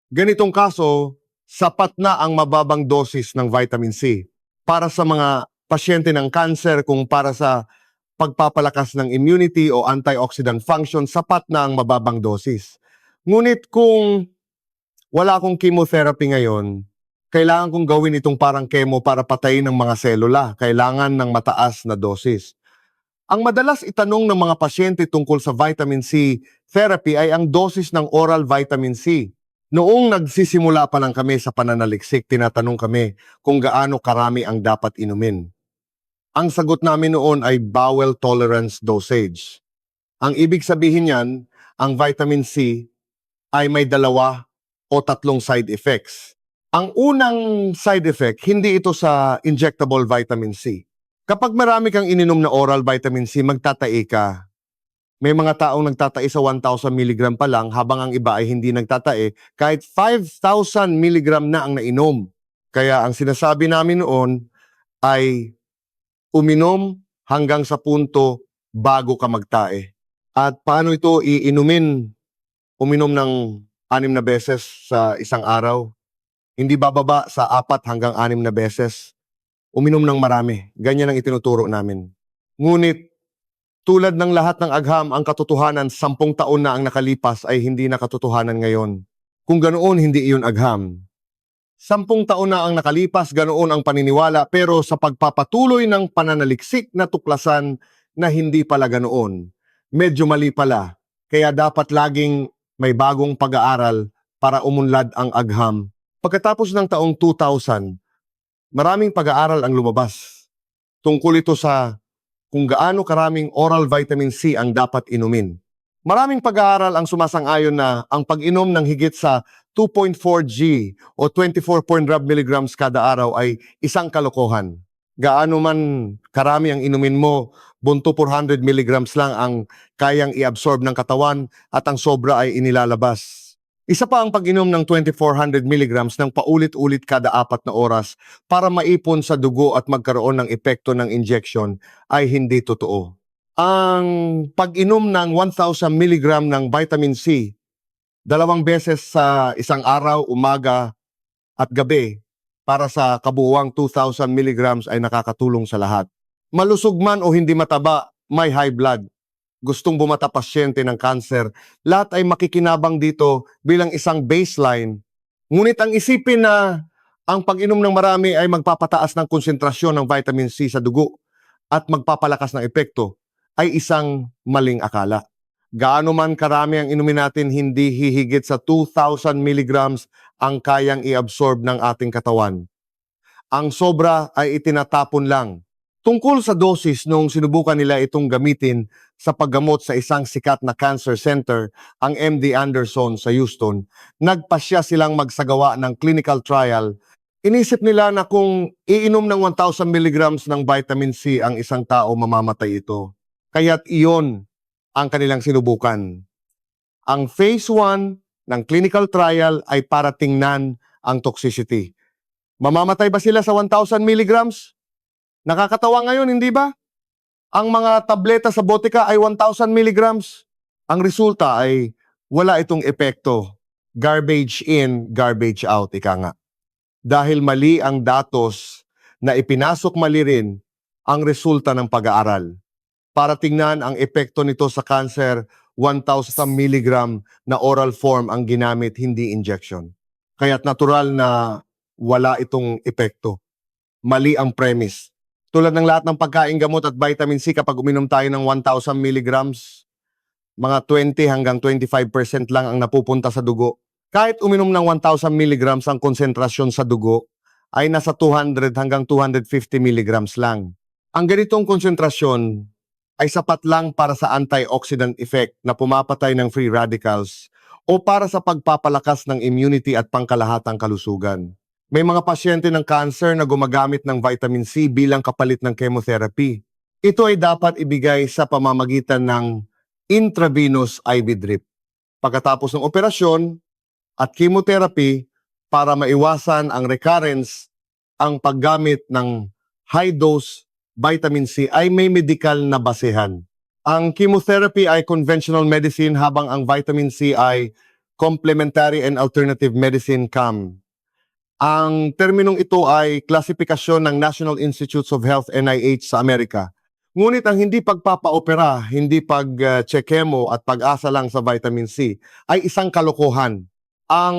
ganitong kaso, sapat na ang mababang dosis ng vitamin C. Para sa mga pasyente ng cancer, kung para sa pagpapalakas ng immunity o antioxidant function, sapat na ang mababang dosis. Ngunit kung wala akong chemotherapy ngayon, kailangan kong gawin itong parang chemo para patayin ng mga selula. Kailangan ng mataas na dosis. Ang madalas itanong ng mga pasyente tungkol sa vitamin C therapy ay ang dosis ng oral vitamin C. Noong nagsisimula pa lang kami sa pananaliksik, tinatanong kami kung gaano karami ang dapat inumin. Ang sagot namin noon ay bowel tolerance dosage. Ang ibig sabihin niyan, ang vitamin C ay may 2 o 3 side effects. Ang unang side effect, hindi ito sa injectable vitamin C. Kapag marami kang ininom na oral vitamin C, magtatai ka. May mga taong nagtatai sa 1,000 mg pa lang, habang ang iba ay hindi nagtatai kahit 5,000 mg na ang nainom. Kaya ang sinasabi namin noon ay uminom hanggang sa punto bago ka magtae. At paano ito iinumin? Uminom ng 6 na beses sa isang araw. Hindi bababa sa 4 hanggang 6 na beses. Uminom ng marami. Ganyan ang itinuturo namin. Ngunit, tulad ng lahat ng agham, ang katotohanan 10 taon na ang nakalipas ay hindi na katotohanan ngayon. Kung ganoon, hindi iyon agham. 10 taon na ang nakalipas, ganoon ang paniniwala, pero sa pagpapatuloy ng pananaliksik na tuklasan na hindi pala ganoon, medyo mali pala. Kaya dapat laging may bagong pag-aaral para umunlad ang agham. Pagkatapos ng taong 2000, maraming pag-aaral ang lumabas. Tungkol ito sa kung gaano karaming oral vitamin C ang dapat inumin. Maraming pag-aaral ang sumasang-ayon na ang pag-inom ng higit sa 2.4 g o 24.5 mg kada araw ay isang kalokohan. Gaano man karami ang inumin mo, bunto 400 mg lang ang kayang i-absorb ng katawan at ang sobra ay inilalabas. Isa pa ang pag-inom ng 2,400 mg ng paulit-ulit kada 4 na oras para maipon sa dugo at magkaroon ng epekto ng injection ay hindi totoo. Ang pag-inom ng 1,000 mg ng vitamin C 2 beses sa isang araw, umaga at gabi, para sa kabuuang 2,000 mg ay nakakatulong sa lahat. Malusog man o hindi mataba, may high blood, gustong bumata pasyente ng cancer, lahat ay makikinabang dito bilang isang baseline. Ngunit ang isipin na ang pag-inom ng marami ay magpapataas ng konsentrasyon ng vitamin C sa dugo at magpapalakas ng epekto ay isang maling akala. Gaano man karami ang inumin natin, hindi hihigit sa 2,000 mg ang kayang i-absorb ng ating katawan. Ang sobra ay itinatapon lang. Tungkol sa dosis, nung sinubukan nila itong gamitin sa paggamot sa isang sikat na cancer center, ang MD Anderson sa Houston, nagpasya silang magsagawa ng clinical trial. Inisip nila na kung iinom ng 1,000 mg ng vitamin C ang isang tao, mamamatay ito. Kaya't iyon ang kanilang sinubukan. Ang phase 1 ng clinical trial ay para tingnan ang toxicity. Mamamatay ba sila sa 1,000 milligrams? Nakakatawa ngayon, hindi ba? Ang mga tableta sa botika ay 1,000 milligrams. Ang resulta ay wala itong epekto. Garbage in, garbage out, ika nga. Dahil mali ang datos na ipinasok mali rin ang resulta ng pag-aaral. Para tingnan ang epekto nito sa cancer, 1,000 milligram na oral form ang ginamit, hindi injection. Kaya't natural na wala itong epekto. Mali ang premise. Tulad ng lahat ng pagkain, gamot at vitamin C, kapag uminom tayo ng 1,000 milligrams, mga 20 hanggang 25% lang ang napupunta sa dugo. Kahit uminom ng 1,000 milligrams, ang konsentrasyon sa dugo ay nasa 200 hanggang 250 milligrams lang. Ang ganitong konsentrasyon ay sapat lang para sa antioxidant effect na pumapatay ng free radicals o para sa pagpapalakas ng immunity at pangkalahatang kalusugan. May mga pasyente ng cancer na gumagamit ng vitamin C bilang kapalit ng chemotherapy. Ito ay dapat ibigay sa pamamagitan ng intravenous IV drip pagkatapos ng operasyon at chemotherapy para maiwasan ang recurrence. Ang paggamit ng high-dose vitamin C ay may medical na basehan. Ang chemotherapy ay conventional medicine habang ang vitamin C ay complementary and alternative medicine CAM. Ang terminong ito ay klasifikasyon ng National Institutes of Health NIH sa Amerika. Ngunit ang hindi pagpapaopera, hindi pag-check chemo at pag-asa lang sa vitamin C ay isang kalokohan. Ang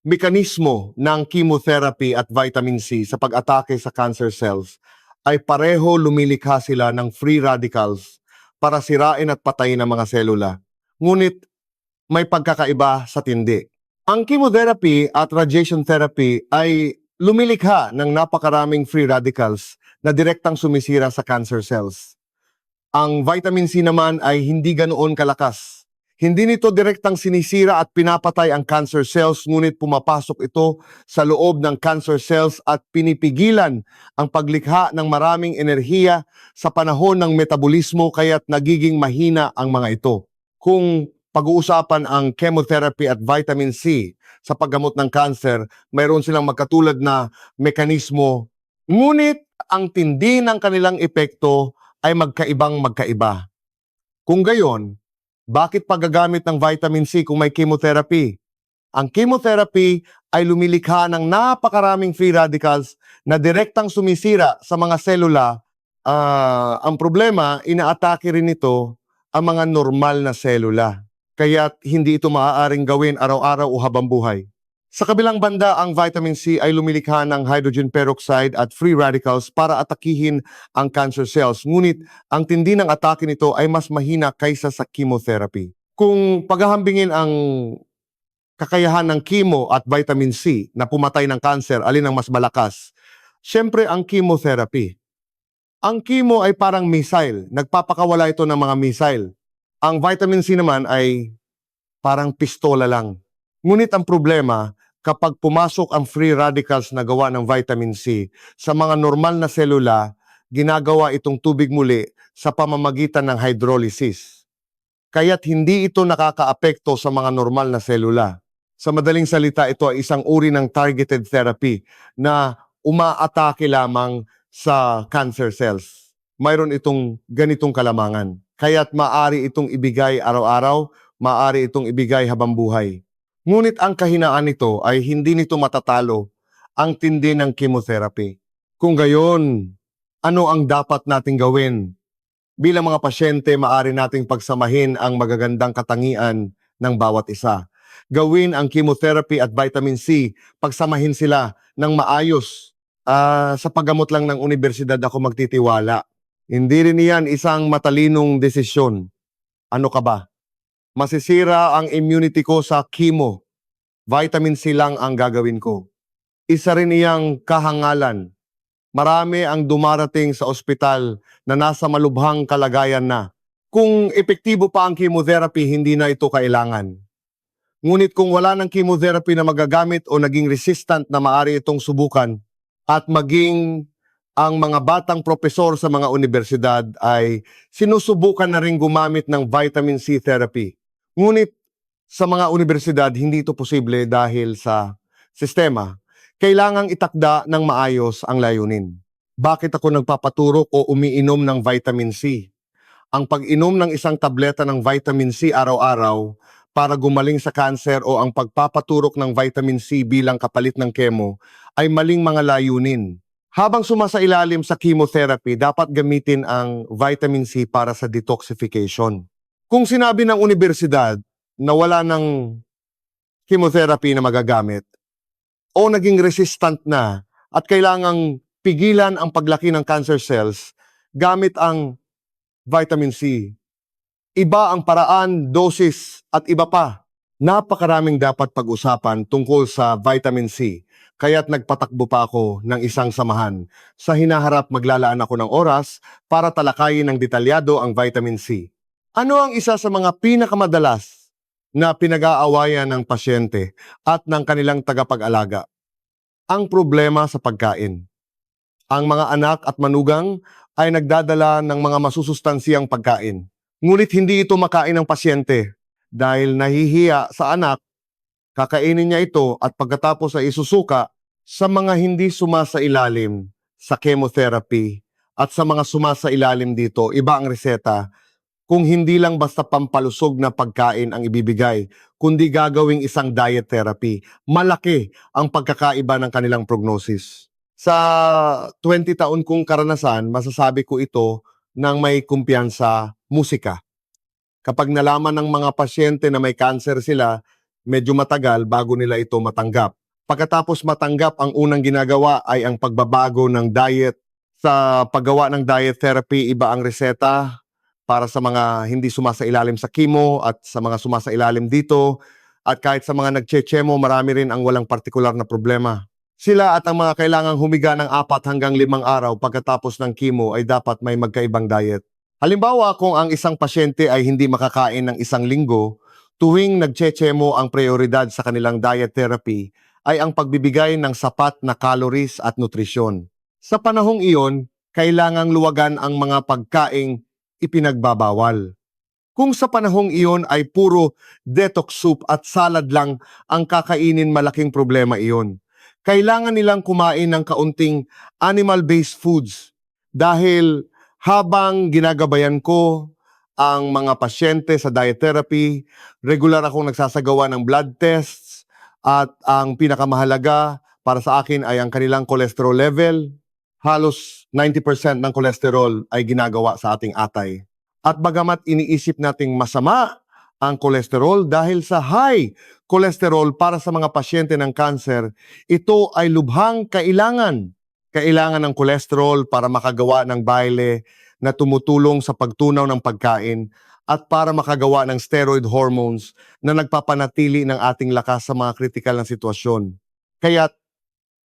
mekanismo ng chemotherapy at vitamin C sa pag-atake sa cancer cells ay pareho lumilikha sila ng free radicals para sirain at patayin ang mga selula. Ngunit may pagkakaiba sa tindi. Ang chemotherapy at radiation therapy ay lumilikha ng napakaraming free radicals na direktang sumisira sa cancer cells. Ang vitamin C naman ay hindi ganoon kalakas. Hindi nito direktang sinisira at pinapatay ang cancer cells, ngunit pumapasok ito sa loob ng cancer cells at pinipigilan ang paglikha ng maraming enerhiya sa panahon ng metabolismo, kaya't nagiging mahina ang mga ito. Kung pag-uusapan ang chemotherapy at vitamin C sa paggamot ng cancer, mayroon silang magkatulad na mekanismo, ngunit ang tindi ng kanilang epekto ay magkaiba. Kung gayon, bakit paggagamit ng vitamin C kung may chemotherapy? Ang chemotherapy ay lumilikha ng napakaraming free radicals na direktang sumisira sa mga selula. Ang problema, inaatake rin ito ang mga normal na selula. Kaya't hindi ito maaaring gawin araw-araw o habang buhay. Sa kabilang banda, ang vitamin C ay lumilikha ng hydrogen peroxide at free radicals para atakihin ang cancer cells. Ngunit ang tindi ng atake nito ay mas mahina kaysa sa chemotherapy. Kung paghahambingin ang kakayahan ng chemo at vitamin C na pumatay ng cancer, alin ang mas malakas? Siyempre ang chemotherapy. Ang chemo ay parang missile. Nagpapakawala ito ng mga missile. Ang vitamin C naman ay parang pistola lang. Ngunit ang problema, kapag pumasok ang free radicals na gawa ng vitamin C sa mga normal na selula, ginagawa itong tubig muli sa pamamagitan ng hydrolysis. Kaya't hindi ito nakakaapekto sa mga normal na selula. Sa madaling salita, ito ay isang uri ng targeted therapy na umaatake lamang sa cancer cells. Mayroon itong ganitong kalamangan. Kaya't maaari itong ibigay araw-araw, maaari itong ibigay habang buhay. Ngunit ang kahinaan nito ay hindi nito matatalo ang tindi ng chemotherapy. Kung gayon, ano ang dapat nating gawin? Bilang mga pasyente, maaari nating pagsamahin ang magagandang katangian ng bawat isa. Gawin ang chemotherapy at vitamin C, pagsamahin sila ng maayos. Sa paggamot lang ng universidad ako magtitiwala. Hindi rin yan isang matalinong desisyon. Ano ka ba? Masisira ang immunity ko sa chemo. Vitamin C lang ang gagawin ko. Isa rin iyang kahangalan. Marami ang dumarating sa ospital na nasa malubhang kalagayan na. Kung epektibo pa ang chemotherapy, hindi na ito kailangan. Ngunit kung wala ng chemotherapy na magagamit o naging resistant, na maaari itong subukan at maging ang mga batang propesor sa mga universidad ay sinusubukan na rin gumamit ng vitamin C therapy. Ngunit sa mga universidad, hindi ito posible dahil sa sistema. Kailangang itakda ng maayos ang layunin. Bakit ako nagpapaturok o umiinom ng vitamin C? Ang pag-inom ng isang tableta ng vitamin C araw-araw para gumaling sa cancer o ang pagpapaturok ng vitamin C bilang kapalit ng chemo ay maling mga layunin. Habang sumasailalim sa chemotherapy, dapat gamitin ang vitamin C para sa detoxification. Kung sinabi ng universidad na wala ng chemotherapy na magagamit o naging resistant na at kailangang pigilan ang paglaki ng cancer cells gamit ang vitamin C. Iba ang paraan, dosis at iba pa. Napakaraming dapat pag-usapan tungkol sa vitamin C. Kaya't nagpatakbo pa ako ng isang samahan. Sa hinaharap maglalaan ako ng oras para talakayin ng detalyado ang vitamin C. Ano ang isa sa mga pinakamadalas na pinag-aawayan ng pasyente at ng kanilang tagapag-alaga? Ang problema sa pagkain. Ang mga anak at manugang ay nagdadala ng mga masusustansyang pagkain. Ngunit hindi ito makain ng pasyente dahil nahihiya sa anak, kakainin niya ito at pagkatapos ay isusuka sa mga hindi sumasailalim sa chemotherapy at sa mga sumasailalim dito, iba ang reseta. Kung hindi lang basta pampalusog na pagkain ang ibibigay, kundi gagawing isang diet therapy, malaki ang pagkakaiba ng kanilang prognosis. Sa 20 taon kong karanasan, masasabi ko ito ng may kumpiyansa, musika. Kapag nalaman ng mga pasyente na may cancer sila, medyo matagal bago nila ito matanggap. Pagkatapos matanggap, ang unang ginagawa ay ang pagbabago ng diet. Sa paggawa ng diet therapy, iba ang reseta para sa mga hindi sumasailalim sa chemo at sa mga sumasailalim dito. At kahit sa mga nagche-chemo, marami rin ang walang partikular na problema. Sila at ang mga kailangang humiga ng 4 hanggang 5 araw pagkatapos ng chemo ay dapat may magkaibang diet. Halimbawa, kung ang isang pasyente ay hindi makakain ng 1 linggo, tuwing nagche-chemo ang prioridad sa kanilang diet therapy ay ang pagbibigay ng sapat na calories at nutrisyon. Sa panahong iyon, kailangang luwagan ang mga pagkaing ipinagbabawal. Kung sa panahong iyon ay puro detox soup at salad lang ang kakainin, malaking problema iyon. Kailangan nilang kumain ng kaunting animal-based foods dahil habang ginagabayan ko ang mga pasyente sa diet therapy, regular akong nagsasagawa ng blood tests at ang pinakamahalaga para sa akin ay ang kanilang cholesterol level. Halos 90% ng cholesterol ay ginagawa sa ating atay. At bagamat iniisip nating masama ang cholesterol dahil sa high cholesterol para sa mga pasyente ng cancer, ito ay lubhang kailangan. Kailangan ng cholesterol para makagawa ng bile na tumutulong sa pagtunaw ng pagkain at para makagawa ng steroid hormones na nagpapanatili ng ating lakas sa mga kritikal na sitwasyon. Kaya't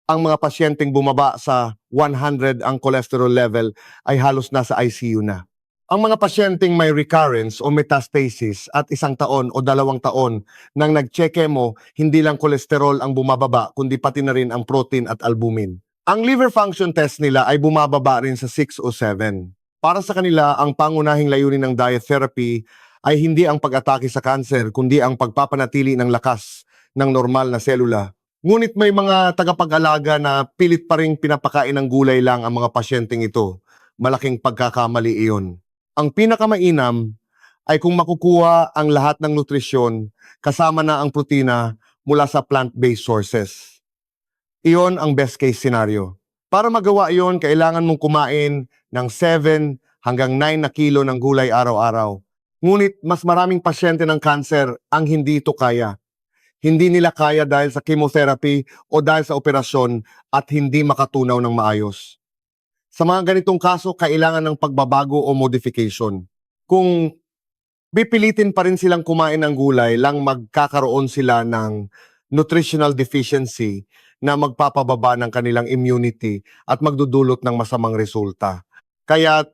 ang mga pasyenteng bumaba sa 100 ang cholesterol level ay halos nasa ICU na. Ang mga pasyenteng may recurrence o metastasis at 1 taon o 2 taon nang nag-check-chemo, hindi lang kolesterol ang bumababa, kundi pati na rin ang protein at albumin. Ang liver function test nila ay bumababa rin sa 6 o 7. Para sa kanila, ang pangunahing layunin ng diet therapy ay hindi ang pag-atake sa cancer, kundi ang pagpapanatili ng lakas ng normal na selula. Ngunit may mga tagapag-alaga na pilit pa ring pinapakain ng gulay lang ang mga pasyenteng ito. Malaking pagkakamali iyon. Ang pinakamainam ay kung makukuha ang lahat ng nutrisyon kasama na ang protina mula sa plant-based sources. Iyon ang best case scenario. Para magawa iyon, kailangan mong kumain ng 7 hanggang 9 na kilo ng gulay araw-araw. Ngunit mas maraming pasyente ng cancer ang hindi ito kaya. Hindi nila kaya dahil sa chemotherapy o dahil sa operasyon at hindi makatunaw ng maayos. Sa mga ganitong kaso, kailangan ng pagbabago o modification. Kung pipilitin pa rin silang kumain ng gulay, lang magkakaroon sila ng nutritional deficiency na magpapababa ng kanilang immunity at magdudulot ng masamang resulta. Kaya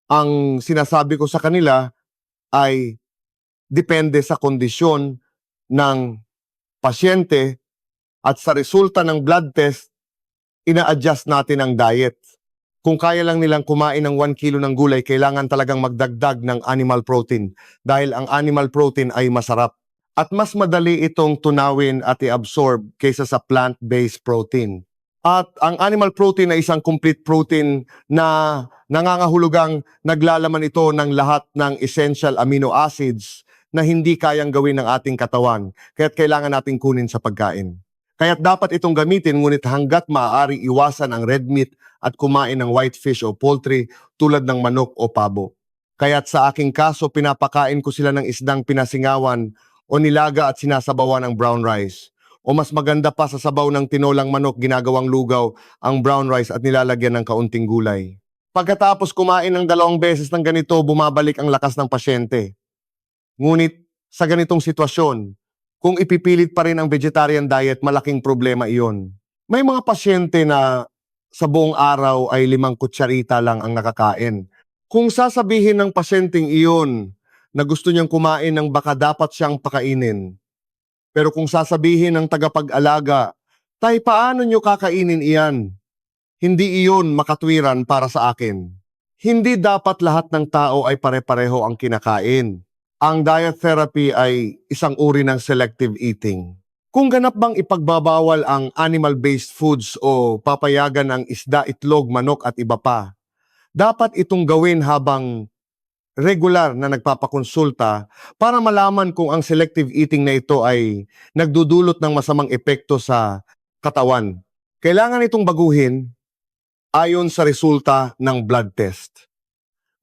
ang sinasabi ko sa kanila ay depende sa kondisyon ng pasyente at sa resulta ng blood test, ina-adjust natin ang diet. Kung kaya lang nilang kumain ng 1 kilo ng gulay, kailangan talagang magdagdag ng animal protein dahil ang animal protein ay masarap. At mas madali itong tunawin at i-absorb kaysa sa plant-based protein. At ang animal protein ay isang complete protein na nangangahulugang naglalaman ito ng lahat ng essential amino acids na hindi kayang gawin ng ating katawan, kaya't kailangan nating kunin sa pagkain. Kaya't dapat itong gamitin, ngunit hanggat maaari iwasan ang red meat at kumain ng white fish o poultry tulad ng manok o pabo. Kaya't sa aking kaso, pinapakain ko sila ng isdang pinasingawan o nilaga at sinasabawan ng brown rice. O mas maganda pa, sa sabaw ng tinolang manok, ginagawang lugaw ang brown rice at nilalagyan ng kaunting gulay. Pagkatapos kumain ng 2 beses ng ganito, bumabalik ang lakas ng pasyente. Ngunit sa ganitong sitwasyon, kung ipipilit pa rin ang vegetarian diet, malaking problema iyon. May mga pasyente na sa buong araw ay 5 kutsarita lang ang nakakain. Kung sasabihin ng pasyenteng iyon na gusto niyang kumain ng baka dapat siyang pakainin, pero kung sasabihin ng tagapag-alaga, "Tay, paano niyo kakainin iyan?" Hindi iyon makatwiran para sa akin. Hindi dapat lahat ng tao ay pare-pareho ang kinakain. Ang diet therapy ay isang uri ng selective eating. Kung ganap bang ipagbabawal ang animal-based foods o papayagan ang isda, itlog, manok at iba pa, dapat itong gawin habang regular na nagpapakonsulta para malaman kung ang selective eating na ito ay nagdudulot ng masamang epekto sa katawan. Kailangan itong baguhin ayon sa resulta ng blood test.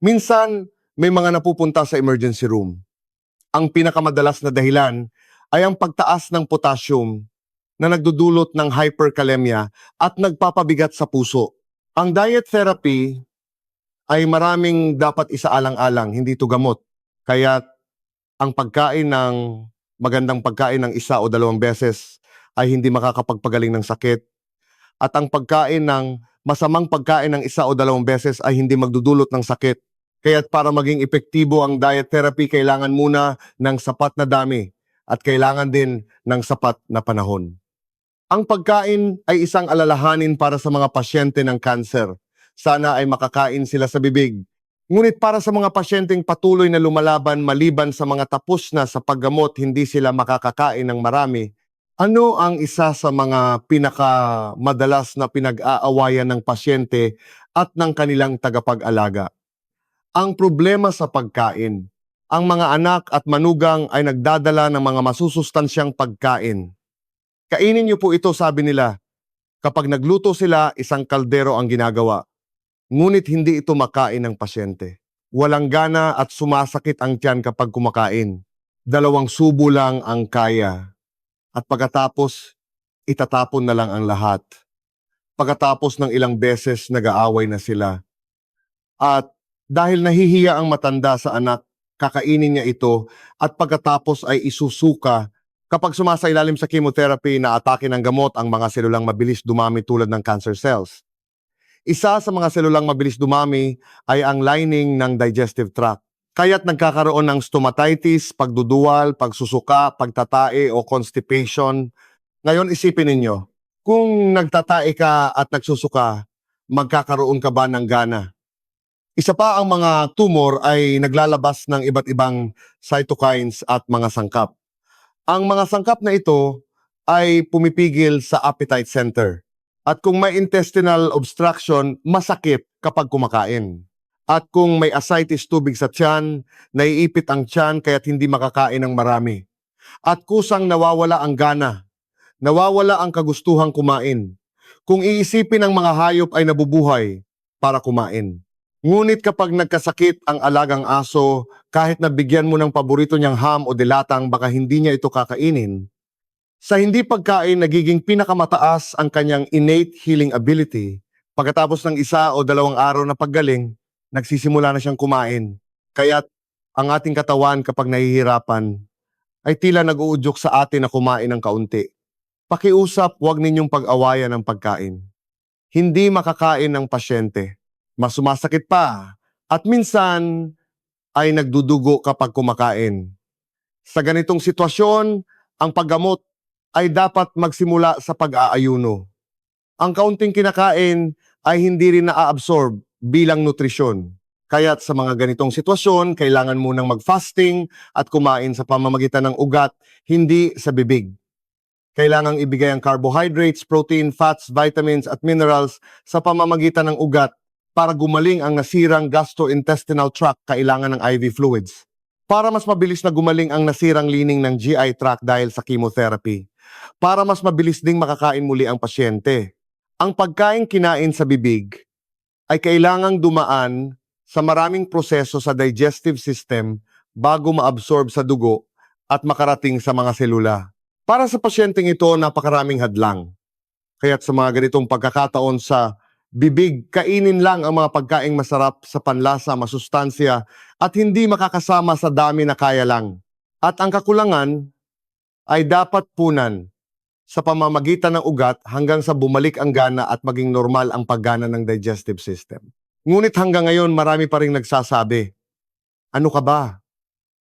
Minsan, may mga napupunta sa emergency room. Ang pinakamadalas na dahilan ay ang pagtaas ng potassium na nagdudulot ng hyperkalemia at nagpapabigat sa puso. Ang diet therapy ay maraming dapat isaalang-alang, hindi ito gamot. Kaya ang pagkain ng magandang pagkain ng 1 o 2 beses ay hindi makakapagpagaling ng sakit. At ang pagkain ng masamang pagkain ng 1 o 2 beses ay hindi magdudulot ng sakit. Kaya't para maging epektibo ang diet therapy, kailangan muna ng sapat na dami at kailangan din ng sapat na panahon. Ang pagkain ay isang alalahanin para sa mga pasyente ng cancer. Sana ay makakain sila sa bibig. Ngunit para sa mga pasyenteng patuloy na lumalaban maliban sa mga tapos na sa paggamot, hindi sila makakakain ng marami. Ano ang isa sa mga pinakamadalas na pinag-aawayan ng pasyente at ng kanilang tagapag-alaga? Ang problema sa pagkain. Ang mga anak at manugang ay nagdadala ng mga masusustansyang pagkain. Kainin niyo po ito, sabi nila. Kapag nagluto sila, 1 kaldero ang ginagawa. Ngunit hindi ito makain ng pasyente. Walang gana at sumasakit ang tiyan kapag kumakain. 2 subo lang ang kaya. At pagkatapos, itatapon na lang ang lahat. Pagkatapos ng ilang beses, nag-aaway na sila. At dahil nahihiya ang matanda sa anak, kakainin niya ito at pagkatapos ay isusuka. Kapag sumasailalim sa chemotherapy na atake ng gamot ang mga selulang mabilis dumami tulad ng cancer cells. Isa sa mga selulang mabilis dumami ay ang lining ng digestive tract. Kaya't nagkakaroon ng stomatitis, pagduduwal, pagsusuka, pagtatae o constipation. Ngayon isipin ninyo, kung nagtatae ka at nagsusuka, magkakaroon ka ba ng gana? Isa pa, ang mga tumor ay naglalabas ng iba't ibang cytokines at mga sangkap. Ang mga sangkap na ito ay pumipigil sa appetite center. At kung may intestinal obstruction, masakit kapag kumakain. At kung may ascites, tubig sa tiyan, naiipit ang tiyan kaya't hindi makakain ng marami. At kusang nawawala ang gana, nawawala ang kagustuhang kumain. Kung iisipin ng mga hayop ay nabubuhay para kumain. Ngunit kapag nagkasakit ang alagang aso, kahit na bigyan mo ng paborito niyang ham o dilatang, baka hindi niya ito kakainin. Sa hindi pagkain, nagiging pinakamataas ang kanyang innate healing ability. Pagkatapos ng 1 o 2 araw na paggaling, nagsisimula na siyang kumain. Kaya't ang ating katawan kapag nahihirapan, ay tila nag-uudyok sa atin na kumain ng kaunti. Pakiusap, huwag ninyong pag-awayan ng pagkain. Hindi makakain ng pasyente. Mas sumasakit pa. At minsan ay nagdudugo kapag kumakain. Sa ganitong sitwasyon, ang paggamot ay dapat magsimula sa pag-aayuno. Ang kaunting kinakain ay hindi rin naa-absorb bilang nutrisyon. Kaya't sa mga ganitong sitwasyon, kailangan munang mag-fasting at kumain sa pamamagitan ng ugat, hindi sa bibig. Kailangang ibigay ang carbohydrates, protein, fats, vitamins at minerals sa pamamagitan ng ugat para gumaling ang nasirang gastrointestinal tract. Kailangan ng IV fluids. Para mas mabilis na gumaling ang nasirang lining ng GI tract dahil sa chemotherapy. Para mas mabilis ding makakain muli ang pasyente. Ang pagkain kinain sa bibig ay kailangang dumaan sa maraming proseso sa digestive system bago maabsorb sa dugo at makarating sa mga selula. Para sa pasyenteng ito, napakaraming hadlang. Kaya't sa mga ganitong pagkakataon sa bibig, kainin lang ang mga pagkaing masarap sa panlasa, masustansya, at hindi makakasama sa dami na kaya lang. At ang kakulangan ay dapat punan sa pamamagitan ng ugat hanggang sa bumalik ang gana at maging normal ang paggana ng digestive system. Ngunit hanggang ngayon, marami pa rin nagsasabi, ano ka ba?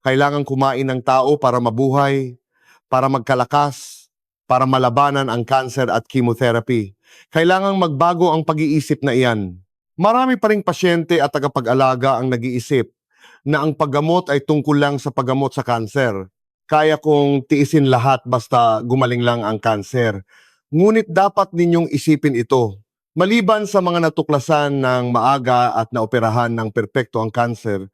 Kailangan kumain ng tao para mabuhay, para magkalakas, para malabanan ang cancer at chemotherapy. Kailangang magbago ang pag-iisip na iyan. Marami pa ring pasyente at tagapag-alaga ang nag-iisip na ang paggamot ay tungkol lang sa paggamot sa cancer. Kaya kong tiisin lahat basta gumaling lang ang cancer. Ngunit dapat ninyong isipin ito. Maliban sa mga natuklasan ng maaga at naoperahan ng perpekto ang cancer,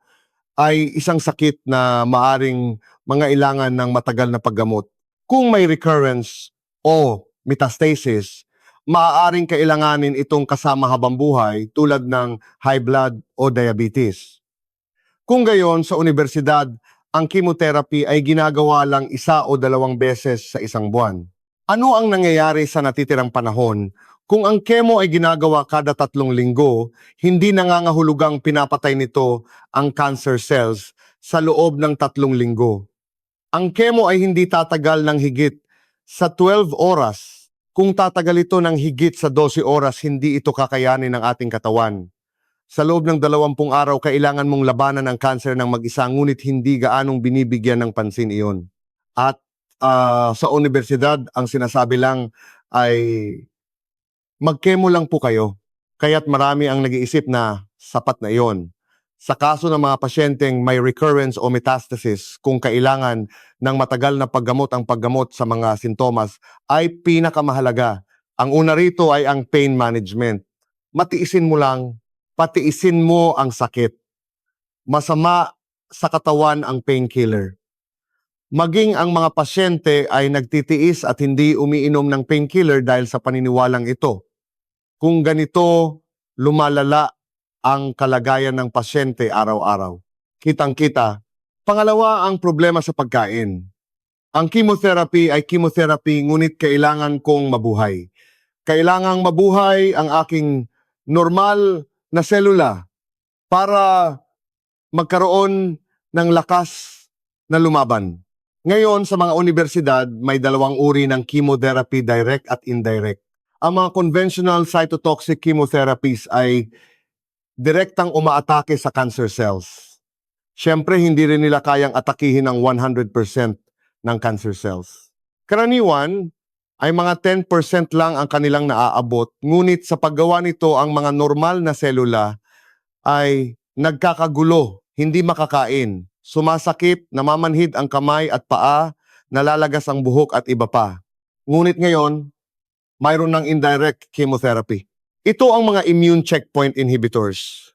ay isang sakit na maaring mangailangan ng matagal na paggamot. Kung may recurrence o metastasis, maaaring kailanganin itong kasama habang buhay tulad ng high blood o diabetes. Kung gayon, sa universidad, ang chemotherapy ay ginagawa lang 1 o 2 beses sa isang buwan. Ano ang nangyayari sa natitirang panahon kung ang chemo ay ginagawa kada 3 linggo, hindi nangangahulugang pinapatay nito ang cancer cells sa loob ng 3 linggo? Ang chemo ay hindi tatagal ng higit sa 12 oras. Kung tatagal ito ng higit sa 12 oras, hindi ito kakayanin ng ating katawan. Sa loob ng 20 araw, kailangan mong labanan ang cancer ng mag-isa, ngunit hindi gaanong binibigyan ng pansin iyon. At sa universidad, ang sinasabi lang ay mag-chemo lang po kayo. Kaya't marami ang nag-iisip na sapat na iyon. Sa kaso ng mga pasyenteng may recurrence o metastasis, kung kailangan ng matagal na paggamot ang paggamot sa mga sintomas, ay pinakamahalaga. Ang una rito ay ang pain management. Matiisin mo lang, patiisin mo ang sakit. Masama sa katawan ang painkiller. Maging ang mga pasyente ay nagtitiis at hindi umiinom ng painkiller dahil sa paniniwalang ito. Kung ganito, lumalala ang kalagayan ng pasyente araw-araw. Kitang-kita. Pangalawa, ang problema sa pagkain. Ang chemotherapy ay chemotherapy, ngunit kailangan kong mabuhay. Kailangang mabuhay ang aking normal na selula para magkaroon ng lakas na lumaban. Ngayon, sa mga universidad, may 2 uri ng chemotherapy, direct at indirect. Ang mga conventional cytotoxic chemotherapies ay direktang umaatake sa cancer cells. Siyempre, hindi rin nila kayang atakihin ang 100% ng cancer cells. Karaniwan ay mga 10% lang ang kanilang naaabot, ngunit sa paggawa nito, ang mga normal na selula ay nagkakagulo, hindi makakain, sumasakit, namamanhid ang kamay at paa, nalalagas ang buhok at iba pa. Ngunit ngayon, mayroon ng indirect chemotherapy. Ito ang mga immune checkpoint inhibitors,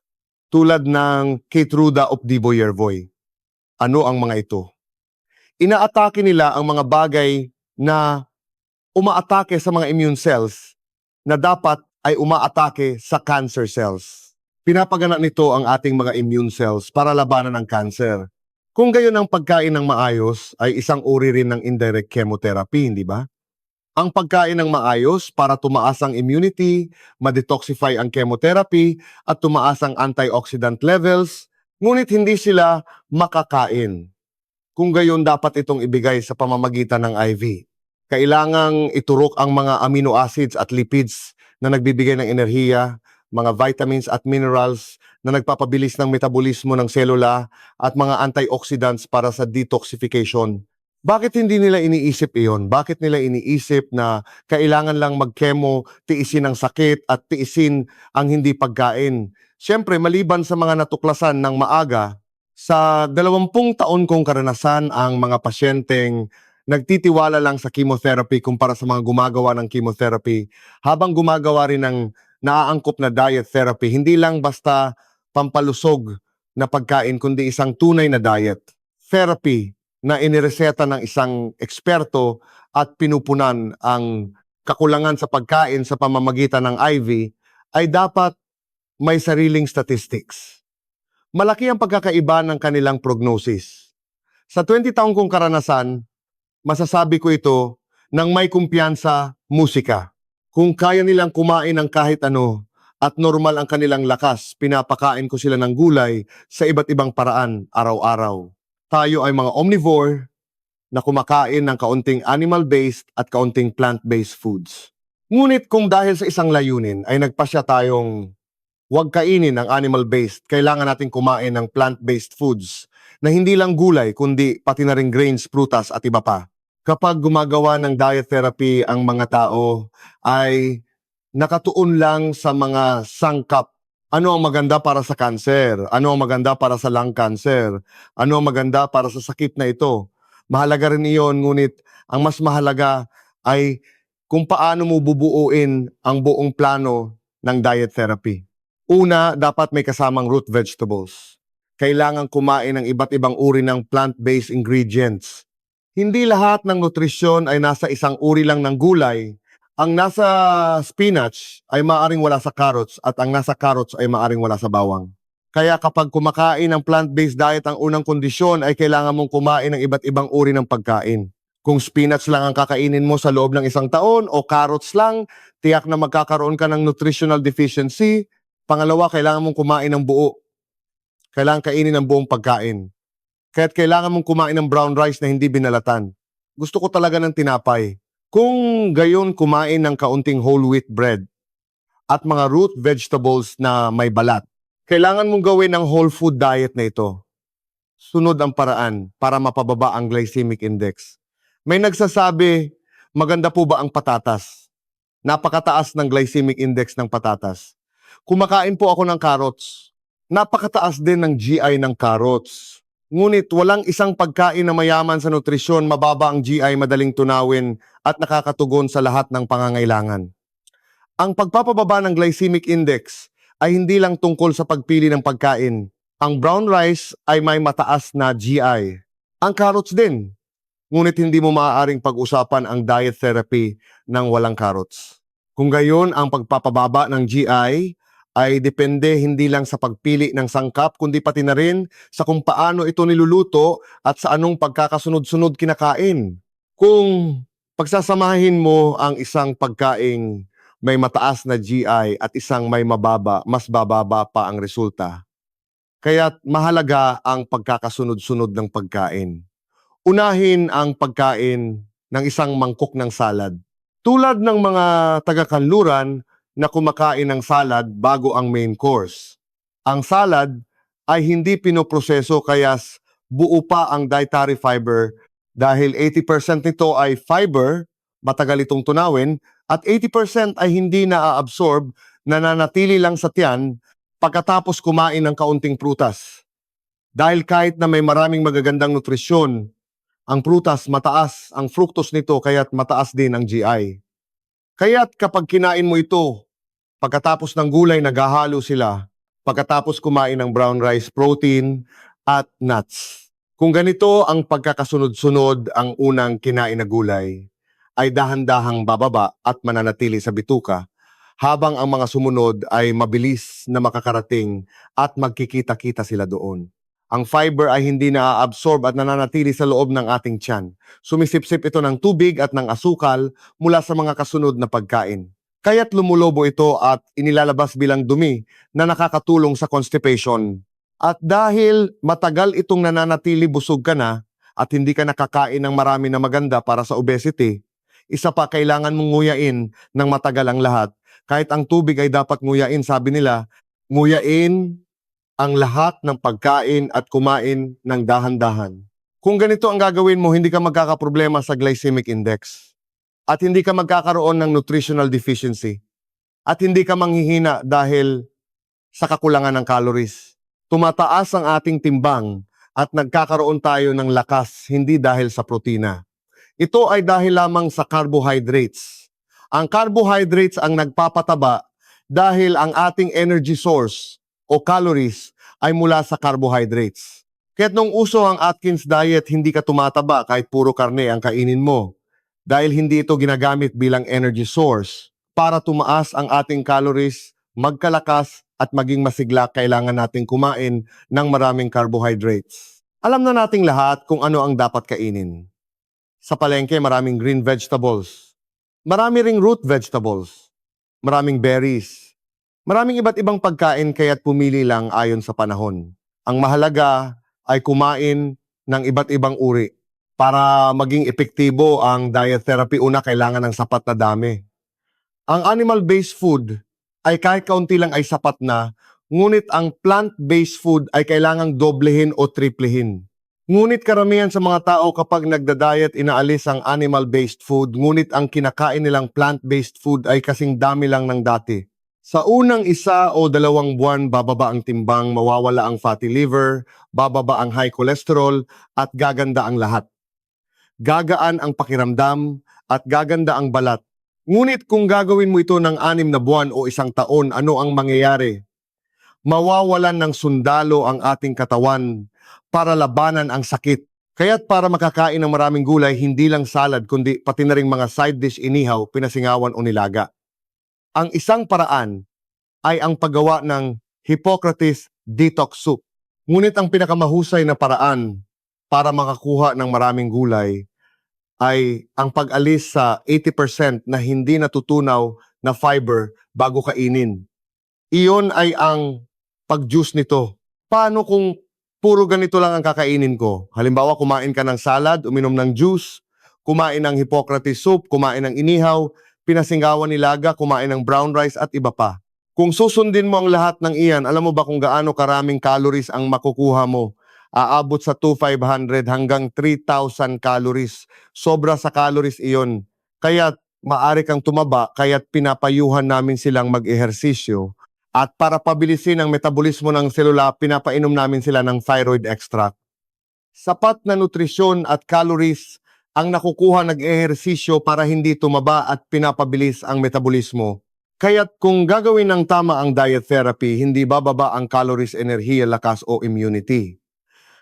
tulad ng Keytruda Opdivo Yervoy. Ano ang mga ito? Inaatake nila ang mga bagay na umaatake sa mga immune cells na dapat ay umaatake sa cancer cells. Pinapagana nito ang ating mga immune cells para labanan ang cancer. Kung gayon ang pagkain ng maayos ay isang uri rin ng indirect chemotherapy, hindi ba? Ang pagkain ng maayos para tumaas ang immunity, ma-detoxify ang chemotherapy, at tumaas ang antioxidant levels, ngunit hindi sila makakain. Kung gayon, dapat itong ibigay sa pamamagitan ng IV. Kailangang iturok ang mga amino acids at lipids na nagbibigay ng enerhiya, mga vitamins at minerals na nagpapabilis ng metabolismo ng selula, at mga antioxidants para sa detoxification. Bakit hindi nila iniisip iyon? Bakit nila iniisip na kailangan lang mag-chemo, tiisin ang sakit at tiisin ang hindi pagkain? Siyempre, maliban sa mga natuklasan ng maaga, sa 20 taon kong karanasan ang mga pasyenteng nagtitiwala lang sa chemotherapy kumpara sa mga gumagawa ng chemotherapy, habang gumagawa rin ng naaangkop na diet therapy, hindi lang basta pampalusog na pagkain, kundi isang tunay na diet therapy na inireseta ng isang eksperto at pinupunan ang kakulangan sa pagkain sa pamamagitan ng IV, ay dapat may sariling statistics. Malaki ang pagkakaiba ng kanilang prognosis. Sa 20 taong kong karanasan, masasabi ko ito ng may kumpiyansa, musika. Kung kaya nilang kumain ng kahit ano at normal ang kanilang lakas, pinapakain ko sila ng gulay sa iba't ibang paraan araw-araw. Tayo ay mga omnivore na kumakain ng kaunting animal-based at kaunting plant-based foods. Ngunit kung dahil sa isang layunin ay nagpasya tayong huwag kainin ng animal-based, kailangan natin kumain ng plant-based foods na hindi lang gulay kundi pati na rin grains, prutas at iba pa. Kapag gumagawa ng diet therapy ang mga tao ay nakatuon lang sa mga sangkap. Ano ang maganda para sa cancer? Ano ang maganda para sa lung cancer? Ano ang maganda para sa sakit na ito? Mahalaga rin iyon, ngunit ang mas mahalaga ay kung paano mo bubuuin ang buong plano ng diet therapy. Una, dapat may kasamang root vegetables. Kailangan kumain ng iba't ibang uri ng plant-based ingredients. Hindi lahat ng nutrisyon ay nasa isang uri lang ng gulay. Ang nasa spinach ay maaring wala sa carrots at ang nasa carrots ay maaring wala sa bawang. Kaya kapag kumakain ng plant-based diet, ang unang kondisyon ay kailangan mong kumain ng iba't ibang uri ng pagkain. Kung spinach lang ang kakainin mo sa loob ng 1 taon o carrots lang, tiyak na magkakaroon ka ng nutritional deficiency. Pangalawa, kailangan mong kumain ng buo. Kailangan kainin ng buong pagkain. Kaya't kailangan mong kumain ng brown rice na hindi binalatan. Gusto ko talaga ng tinapay. Kung gayon kumain ng kaunting whole wheat bread at mga root vegetables na may balat, kailangan mong gawin ng whole food diet na ito. Sunod ang paraan para mapababa ang glycemic index. May nagsasabi, maganda po ba ang patatas? Napakataas ng glycemic index ng patatas. Kumakain po ako ng carrots. Napakataas din ng GI ng carrots. Ngunit walang isang pagkain na mayaman sa nutrisyon, mababa ang GI, madaling tunawin at nakakatugon sa lahat ng pangangailangan. Ang pagpapababa ng glycemic index ay hindi lang tungkol sa pagpili ng pagkain. Ang brown rice ay may mataas na GI. Ang carrots din. Ngunit hindi mo maaaring pag-usapan ang diet therapy ng walang carrots. Kung gayon, ang pagpapababa ng GI ay depende hindi lang sa pagpili ng sangkap, kundi pati na rin sa kung paano ito niluluto at sa anong pagkakasunod-sunod kinakain. Kung pagsasamahin mo ang isang pagkaing may mataas na GI at isang may mababa, mas bababa pa ang resulta. Kaya't mahalaga ang pagkakasunod-sunod ng pagkain. Unahin ang pagkain ng isang mangkok ng salad. Tulad ng mga taga-kanluran na kumakain ng salad bago ang main course. Ang salad ay hindi pinoproseso kaya buo pa ang dietary fiber dahil 80% nito ay fiber, matagal itong tunawin, at 80% ay hindi na-absorb, nananatili lang sa tiyan pagkatapos kumain ng kaunting prutas. Dahil kahit na may maraming magagandang nutrisyon, ang prutas mataas ang fructose nito kaya't mataas din ang GI. Kaya't kapag kinain mo ito, pagkatapos ng gulay, naghahalo sila. Pagkatapos kumain ng brown rice, protein at nuts. Kung ganito ang pagkakasunod-sunod ang unang kinain na gulay, ay dahan-dahang bababa at mananatili sa bituka, habang ang mga sumunod ay mabilis na makakarating at magkikita-kita sila doon. Ang fiber ay hindi na-absorb at nananatili sa loob ng ating tiyan. Sumisipsip ito ng tubig at ng asukal mula sa mga kasunod na pagkain. Kaya't lumulobo ito at inilalabas bilang dumi na nakakatulong sa constipation. At dahil matagal itong nananatili, busog ka na at hindi ka nakakain ng marami na maganda para sa obesity, isa pa, kailangan mong nguyain ng matagal ang lahat. Kahit ang tubig ay dapat nguyain, sabi nila, nguyain ang lahat ng pagkain at kumain ng dahan-dahan. Kung ganito ang gagawin mo, hindi ka magkakaproblema sa glycemic index at hindi ka magkakaroon ng nutritional deficiency at hindi ka manghihina dahil sa kakulangan ng calories. Tumataas ang ating timbang at nagkakaroon tayo ng lakas hindi dahil sa protina. Ito ay dahil lamang sa carbohydrates. Ang carbohydrates ang nagpapataba dahil ang ating energy source o calories ay mula sa carbohydrates. Kaya't nung uso ang Atkins diet, hindi ka tumataba kahit puro karne ang kainin mo. Dahil hindi ito ginagamit bilang energy source. Para tumaas ang ating calories, magkalakas at maging masigla, kailangan nating kumain ng maraming carbohydrates. Alam na nating lahat kung ano ang dapat kainin. Sa palengke, maraming green vegetables. Marami ring root vegetables. Maraming berries. Maraming iba't ibang pagkain kaya't pumili lang ayon sa panahon. Ang mahalaga ay kumain ng iba't ibang uri. Para maging epektibo ang diet therapy, una kailangan ng sapat na dami. Ang animal-based food ay kahit kaunti lang ay sapat na, ngunit ang plant-based food ay kailangang doblehin o triplehin. Ngunit karamihan sa mga tao kapag nagda-diet, inaalis ang animal-based food, ngunit ang kinakain nilang plant-based food ay kasing dami lang ng dati. Sa unang 1 o 2 buwan, bababa ang timbang, mawawala ang fatty liver, bababa ang high cholesterol, at gaganda ang lahat. Gagaan ang pakiramdam at gaganda ang balat. Ngunit kung gagawin mo ito ng 6 na buwan o 1 taon, ano ang mangyayari? Mawawalan ng sundalo ang ating katawan para labanan ang sakit. Kaya't para makakain ng maraming gulay, hindi lang salad, kundi pati na ring mga side dish, inihaw, pinasingawan o nilaga. Ang isang paraan ay ang paggawa ng Hippocrates Detox Soup. Ngunit ang pinakamahusay na paraan para makakuha ng maraming gulay ay ang pag-alis sa 80% na hindi natutunaw na fiber bago kainin. Iyon ay ang pag-juice nito. Paano kung puro ganito lang ang kakainin ko? Halimbawa, kumain ka ng salad, uminom ng juice, kumain ng Hippocrates soup, kumain ng inihaw, pinasinggawan nilaga, kumain ng brown rice at iba pa. Kung susundin mo ang lahat ng iyan, alam mo ba kung gaano karaming calories ang makukuha mo? Aabot sa 2,500 hanggang 3,000 calories. Sobra sa calories iyon. Kaya't maaari kang tumaba, kaya't pinapayuhan namin silang mag-ehersisyo. At para pabilisin ang metabolismo ng selula, pinapainom namin sila ng thyroid extract. Sapat na nutrisyon at calories ang nakukuha nag-ehersisyo para hindi tumaba at pinapabilis ang metabolismo. Kaya't kung gagawin ng tama ang diet therapy, hindi bababa ang calories, enerhiya, lakas o immunity.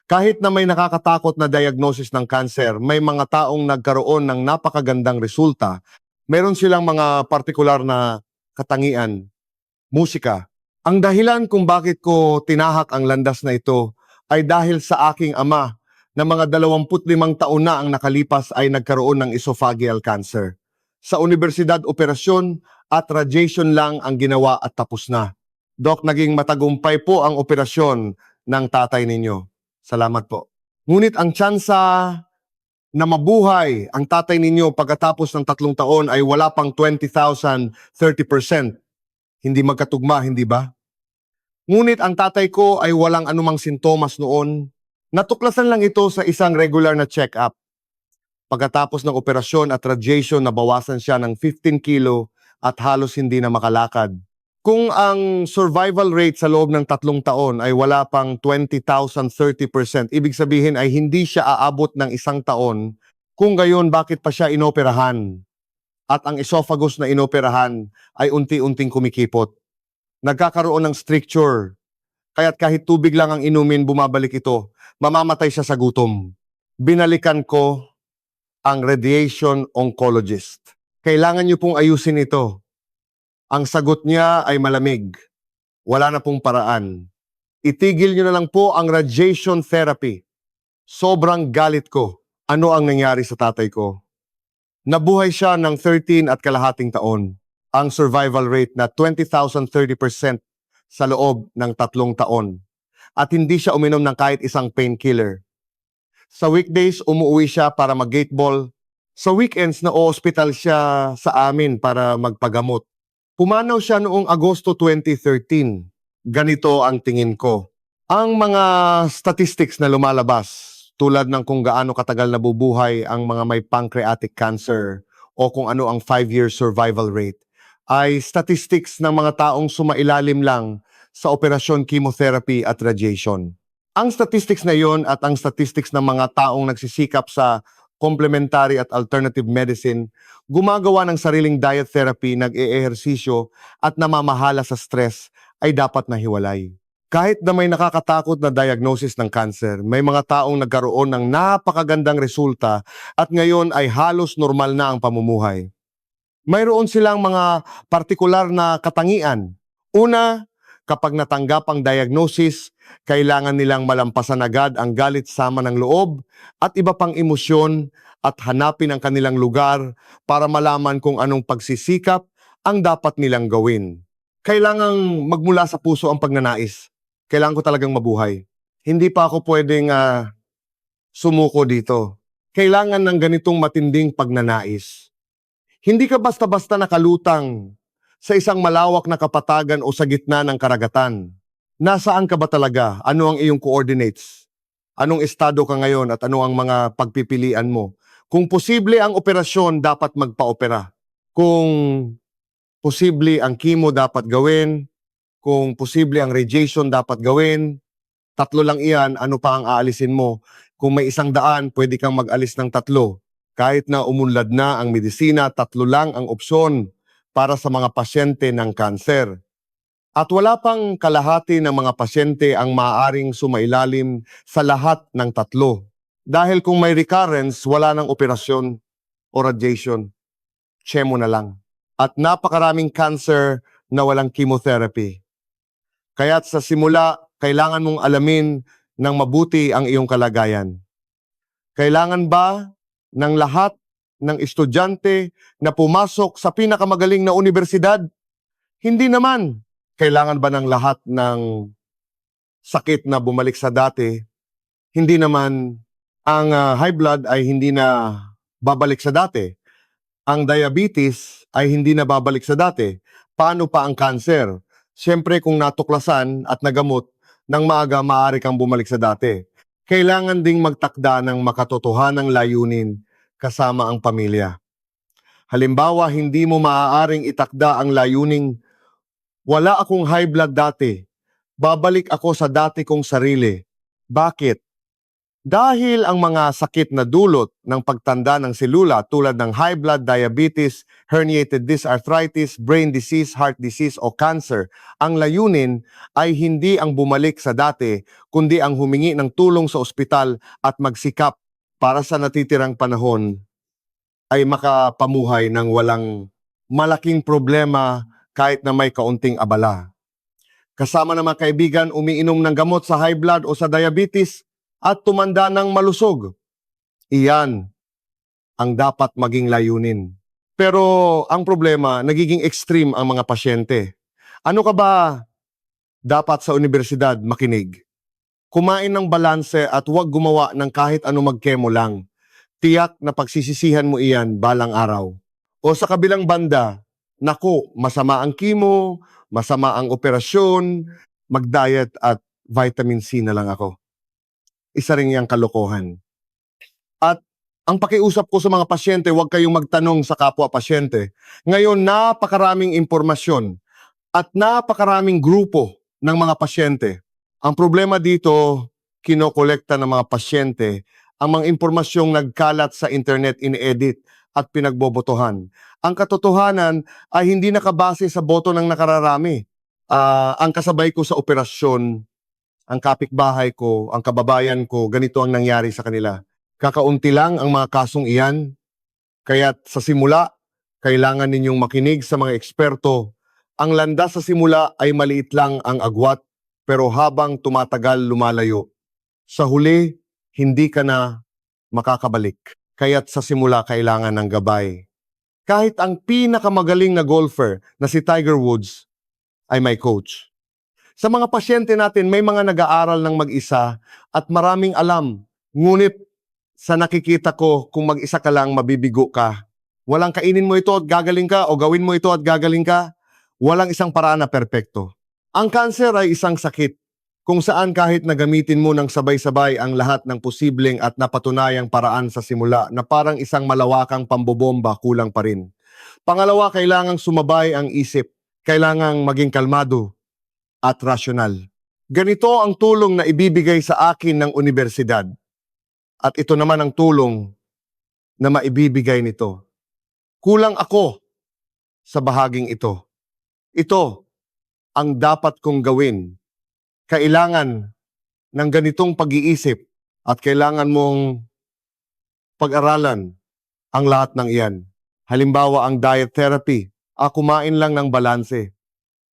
Kahit na may nakakatakot na diagnosis ng cancer, may mga taong nagkaroon ng napakagandang resulta. Meron silang mga partikular na katangian. Musika. Ang dahilan kung bakit ko tinahak ang landas na ito ay dahil sa aking ama na mga 25 taon na ang nakalipas ay nagkaroon ng esophageal cancer. Sa universidad, operasyon at radiation lang ang ginawa at tapos na. Dok, naging matagumpay po ang operasyon ng tatay ninyo. Salamat po. Ngunit ang tsansa na mabuhay ang tatay ninyo pagkatapos ng 3 taon ay wala pang 20,000, 30%. Hindi magkatugma, hindi ba? Ngunit ang tatay ko ay walang anumang sintomas noon. Natuklasan lang ito sa isang regular na check-up. Pagkatapos ng operasyon at radiation, nabawasan siya ng 15 kilo at halos hindi na makalakad. Kung ang survival rate sa loob ng 3 taon ay wala pang 20,000, 30%, ibig sabihin ay hindi siya aabot ng 1 taon. Kung gayon, bakit pa siya inoperahan? At ang esophagus na inoperahan ay unti-unting kumikipot. Nagkakaroon ng stricture. Kaya't kahit tubig lang ang inumin, bumabalik ito. Mamamatay siya sa gutom. Binalikan ko ang radiation oncologist. Kailangan niyo pong ayusin ito. Ang sagot niya ay malamig. Wala na pong paraan. Itigil niyo na lang po ang radiation therapy. Sobrang galit ko. Ano ang nangyari sa tatay ko? Nabuhay siya ng 13 at kalahating taon. Ang survival rate na 20,000, 30% sa loob ng 3 taon. At hindi siya uminom ng kahit isang painkiller. Sa weekdays, umuwi siya para mag-gateball. Sa weekends, na-hospital siya sa amin para magpagamot. Pumanaw siya noong Agosto 2013. Ganito ang tingin ko. Ang mga statistics na lumalabas, tulad ng kung gaano katagal nabubuhay ang mga may pancreatic cancer o kung ano ang 5-year survival rate, ay statistics ng mga taong sumailalim lang sa operasyon chemotherapy at radiation. Ang statistics na yon at ang statistics ng mga taong nagsisikap sa complementary at alternative medicine, gumagawa ng sariling diet therapy, nag-eehersisyo at namamahala sa stress ay dapat nahiwalay. Kahit na may nakakatakot na diagnosis ng cancer, may mga taong nagkaroon ng napakagandang resulta at ngayon ay halos normal na ang pamumuhay. Mayroon silang mga partikular na katangian. Una, kapag natanggap ang diagnosis, kailangan nilang malampasan agad ang galit, sama ng loob at iba pang emosyon at hanapin ang kanilang lugar para malaman kung anong pagsisikap ang dapat nilang gawin. Kailangang magmula sa puso ang pagnanais. Kailangan ko talagang mabuhay. Hindi pa ako pwedeng sumuko dito. Kailangan ng ganitong matinding pagnanais. Hindi ka basta-basta nakalutang sa isang malawak na kapatagan o sa gitna ng karagatan. Nasaan ka ba talaga? Ano ang iyong coordinates? Anong estado ka ngayon at ano ang mga pagpipilian mo? Kung posible ang operasyon, dapat magpa-opera. Kung posible ang chemo, dapat gawin. Kung posible ang radiation, dapat gawin. 3 lang iyan, ano pa ang aalisin mo? Kung may 100, pwede kang mag-alis ng 3. Kahit na umunlad na ang medisina, 3 lang ang opsyon para sa mga pasyente ng kanser. At wala pang kalahati ng mga pasyente ang maaaring sumailalim sa lahat ng 3. Dahil kung may recurrence, wala nang operasyon o radiation. Chemo na lang. At napakaraming cancer na walang chemotherapy. Kaya't sa simula, kailangan mong alamin ng mabuti ang iyong kalagayan. Kailangan ba ng lahat ng estudyante na pumasok sa pinakamagaling na universidad? Hindi naman. Kailangan ba ng lahat ng sakit na bumalik sa dati? Hindi naman. Ang high blood ay hindi na babalik sa dati. Ang diabetes ay hindi na babalik sa dati. Paano pa ang cancer? Siyempre kung natuklasan at nagamot, nang maaga maaari kang bumalik sa dati. Kailangan ding magtakda ng makatotohanang layunin kasama ang pamilya. Halimbawa, hindi mo maaaring itakda ang layuning, wala akong high blood dati, babalik ako sa dati kong sarili. Bakit? Dahil ang mga sakit na dulot ng pagtanda ng selula tulad ng high blood, diabetes, herniated disc arthritis, brain disease, heart disease o cancer, ang layunin ay hindi ang bumalik sa dati, kundi ang humingi ng tulong sa ospital at magsikap para sa natitirang panahon ay makapamuhay ng walang malaking problema kahit na may kaunting abala. Kasama ng mga kaibigan, umiinom ng gamot sa high blood o sa diabetes, at tumanda ng malusog. Iyan ang dapat maging layunin. Pero ang problema, nagiging extreme ang mga pasyente. Ano ka ba dapat sa universidad makinig? Kumain ng balanse at huwag gumawa ng kahit ano mag-chemo lang. Tiyak na pagsisisihan mo iyan balang araw. O sa kabilang banda, naku, masama ang chemo, masama ang operasyon, mag-diet at vitamin C na lang ako. Isa rin yung kalokohan. At ang pakiusap ko sa mga pasyente, huwag kayong magtanong sa kapwa pasyente. Ngayon, napakaraming impormasyon at napakaraming grupo ng mga pasyente. Ang problema dito, kinokolekta ng mga pasyente ang mga impormasyong nagkalat sa internet, in-edit at pinagbobotohan. Ang katotohanan ay hindi nakabase sa boto ng nakararami. Ang kasabay ko sa operasyon, ang kapitbahay ko, ang kababayan ko, ganito ang nangyari sa kanila. Kakaunti lang ang mga kasong iyan, kaya't sa simula, kailangan ninyong makinig sa mga eksperto. Ang landas sa simula ay maliit lang ang agwat, pero habang tumatagal lumalayo. Sa huli, hindi ka na makakabalik. Kaya't sa simula kailangan ng gabay. Kahit ang pinakamagaling na golfer na si Tiger Woods ay may coach. Sa mga pasyente natin, may mga nag-aaral ng mag-isa at maraming alam. Ngunit sa nakikita ko, kung mag-isa ka lang, mabibigo ka. Walang kainin mo ito at gagaling ka o gawin mo ito at gagaling ka. Walang isang paraan na perpekto. Ang cancer ay isang sakit. kung saan kahit na gamitin mo ng sabay-sabay ang lahat ng posibleng at napatunayang paraan sa simula na parang isang malawakang pambobomba, kulang pa rin. Pangalawa, kailangang sumabay ang isip. Kailangang maging kalmado at rasyonal. Ganito ang tulong na ibibigay sa akin ng universidad. At ito naman ang tulong na maibibigay nito. Kulang ako sa bahaging ito. Ito ang dapat kong gawin. Kailangan ng ganitong pag-iisip at kailangan mong pag-aralan ang lahat ng iyan. Halimbawa, ang diet therapy. Kumain lang ng balanse.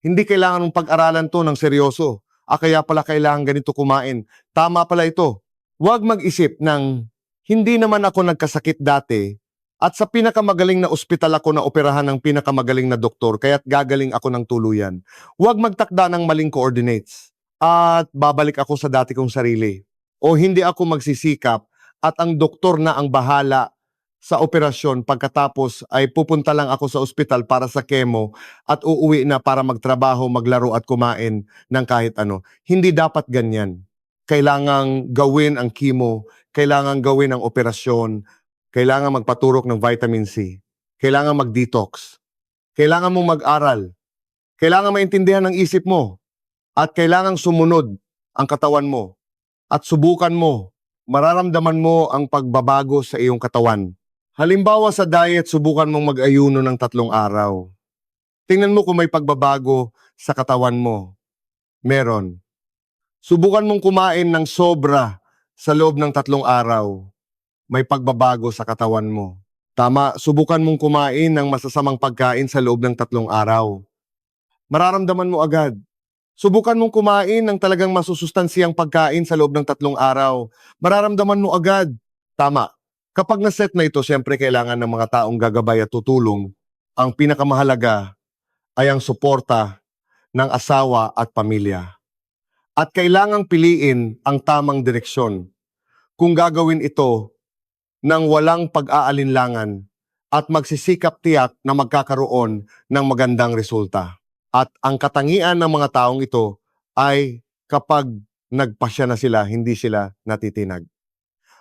Hindi kailangan mong pag-aralan to ng seryoso. Kaya pala kailangan ganito kumain. Tama pala ito. Huwag mag-isip ng hindi naman ako nagkasakit dati at sa pinakamagaling na ospital ako na operahan ng pinakamagaling na doktor kaya't gagaling ako ng tuluyan. Huwag magtakda ng maling coordinates at babalik ako sa dati kong sarili. O hindi ako magsisikap at ang doktor na ang bahala sa operasyon pagkatapos ay pupunta lang ako sa ospital para sa chemo at uuwi na para magtrabaho, maglaro at kumain ng kahit ano. Hindi dapat ganyan. Kailangang gawin ang chemo, kailangang gawin ang operasyon, kailangan magpaturok ng vitamin C, kailangan mag-detox, kailangan mong mag-aral, kailangan maintindihan ng isip mo, at kailangang sumunod ang katawan mo, at subukan mo, mararamdaman mo ang pagbabago sa iyong katawan. Halimbawa sa diet, subukan mong mag-ayuno ng 3 araw. Tingnan mo kung may pagbabago sa katawan mo. Meron. Subukan mong kumain ng sobra sa loob ng 3 araw. May pagbabago sa katawan mo. Tama, subukan mong kumain ng masasamang pagkain sa loob ng 3 araw. Mararamdaman mo agad. Subukan mong kumain ng talagang masusustansiyang pagkain sa loob ng 3 araw. Mararamdaman mo agad. Tama. Kapag na-set na ito, siyempre kailangan ng mga taong gagabay at tutulong. Ang pinakamahalaga ay ang suporta ng asawa at pamilya. At kailangang piliin ang tamang direksyon. Kung gagawin ito ng walang pag-aalinlangan at magsisikap tiyak na magkakaroon ng magandang resulta. At ang katangian ng mga taong ito ay kapag nagpasya na sila, hindi sila natitinag.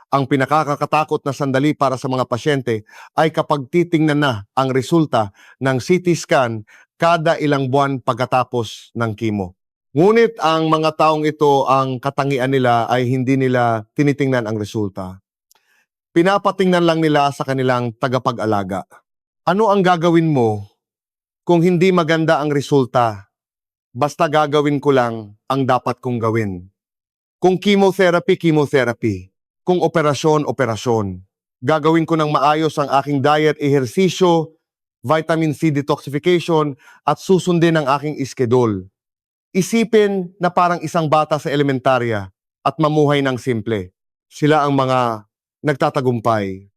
Ang pinakakakatakot na sandali para sa mga pasyente ay kapag titingnan na ang resulta ng CT scan kada ilang buwan pagkatapos ng chemo. Ngunit ang mga taong ito, ang katangian nila ay hindi nila tinitingnan ang resulta. Pinapatingnan lang nila sa kanilang tagapag-alaga. Ano ang gagawin mo kung hindi maganda ang resulta? Basta gagawin ko lang ang dapat kong gawin. Kung chemotherapy, chemotherapy. Kung operasyon, operasyon. Gagawin ko ng maayos ang aking diet, ehersisyo, vitamin C detoxification, at susundin ang aking schedule. Isipin na parang isang bata sa elementarya at mamuhay ng simple. Sila ang mga nagtatagumpay.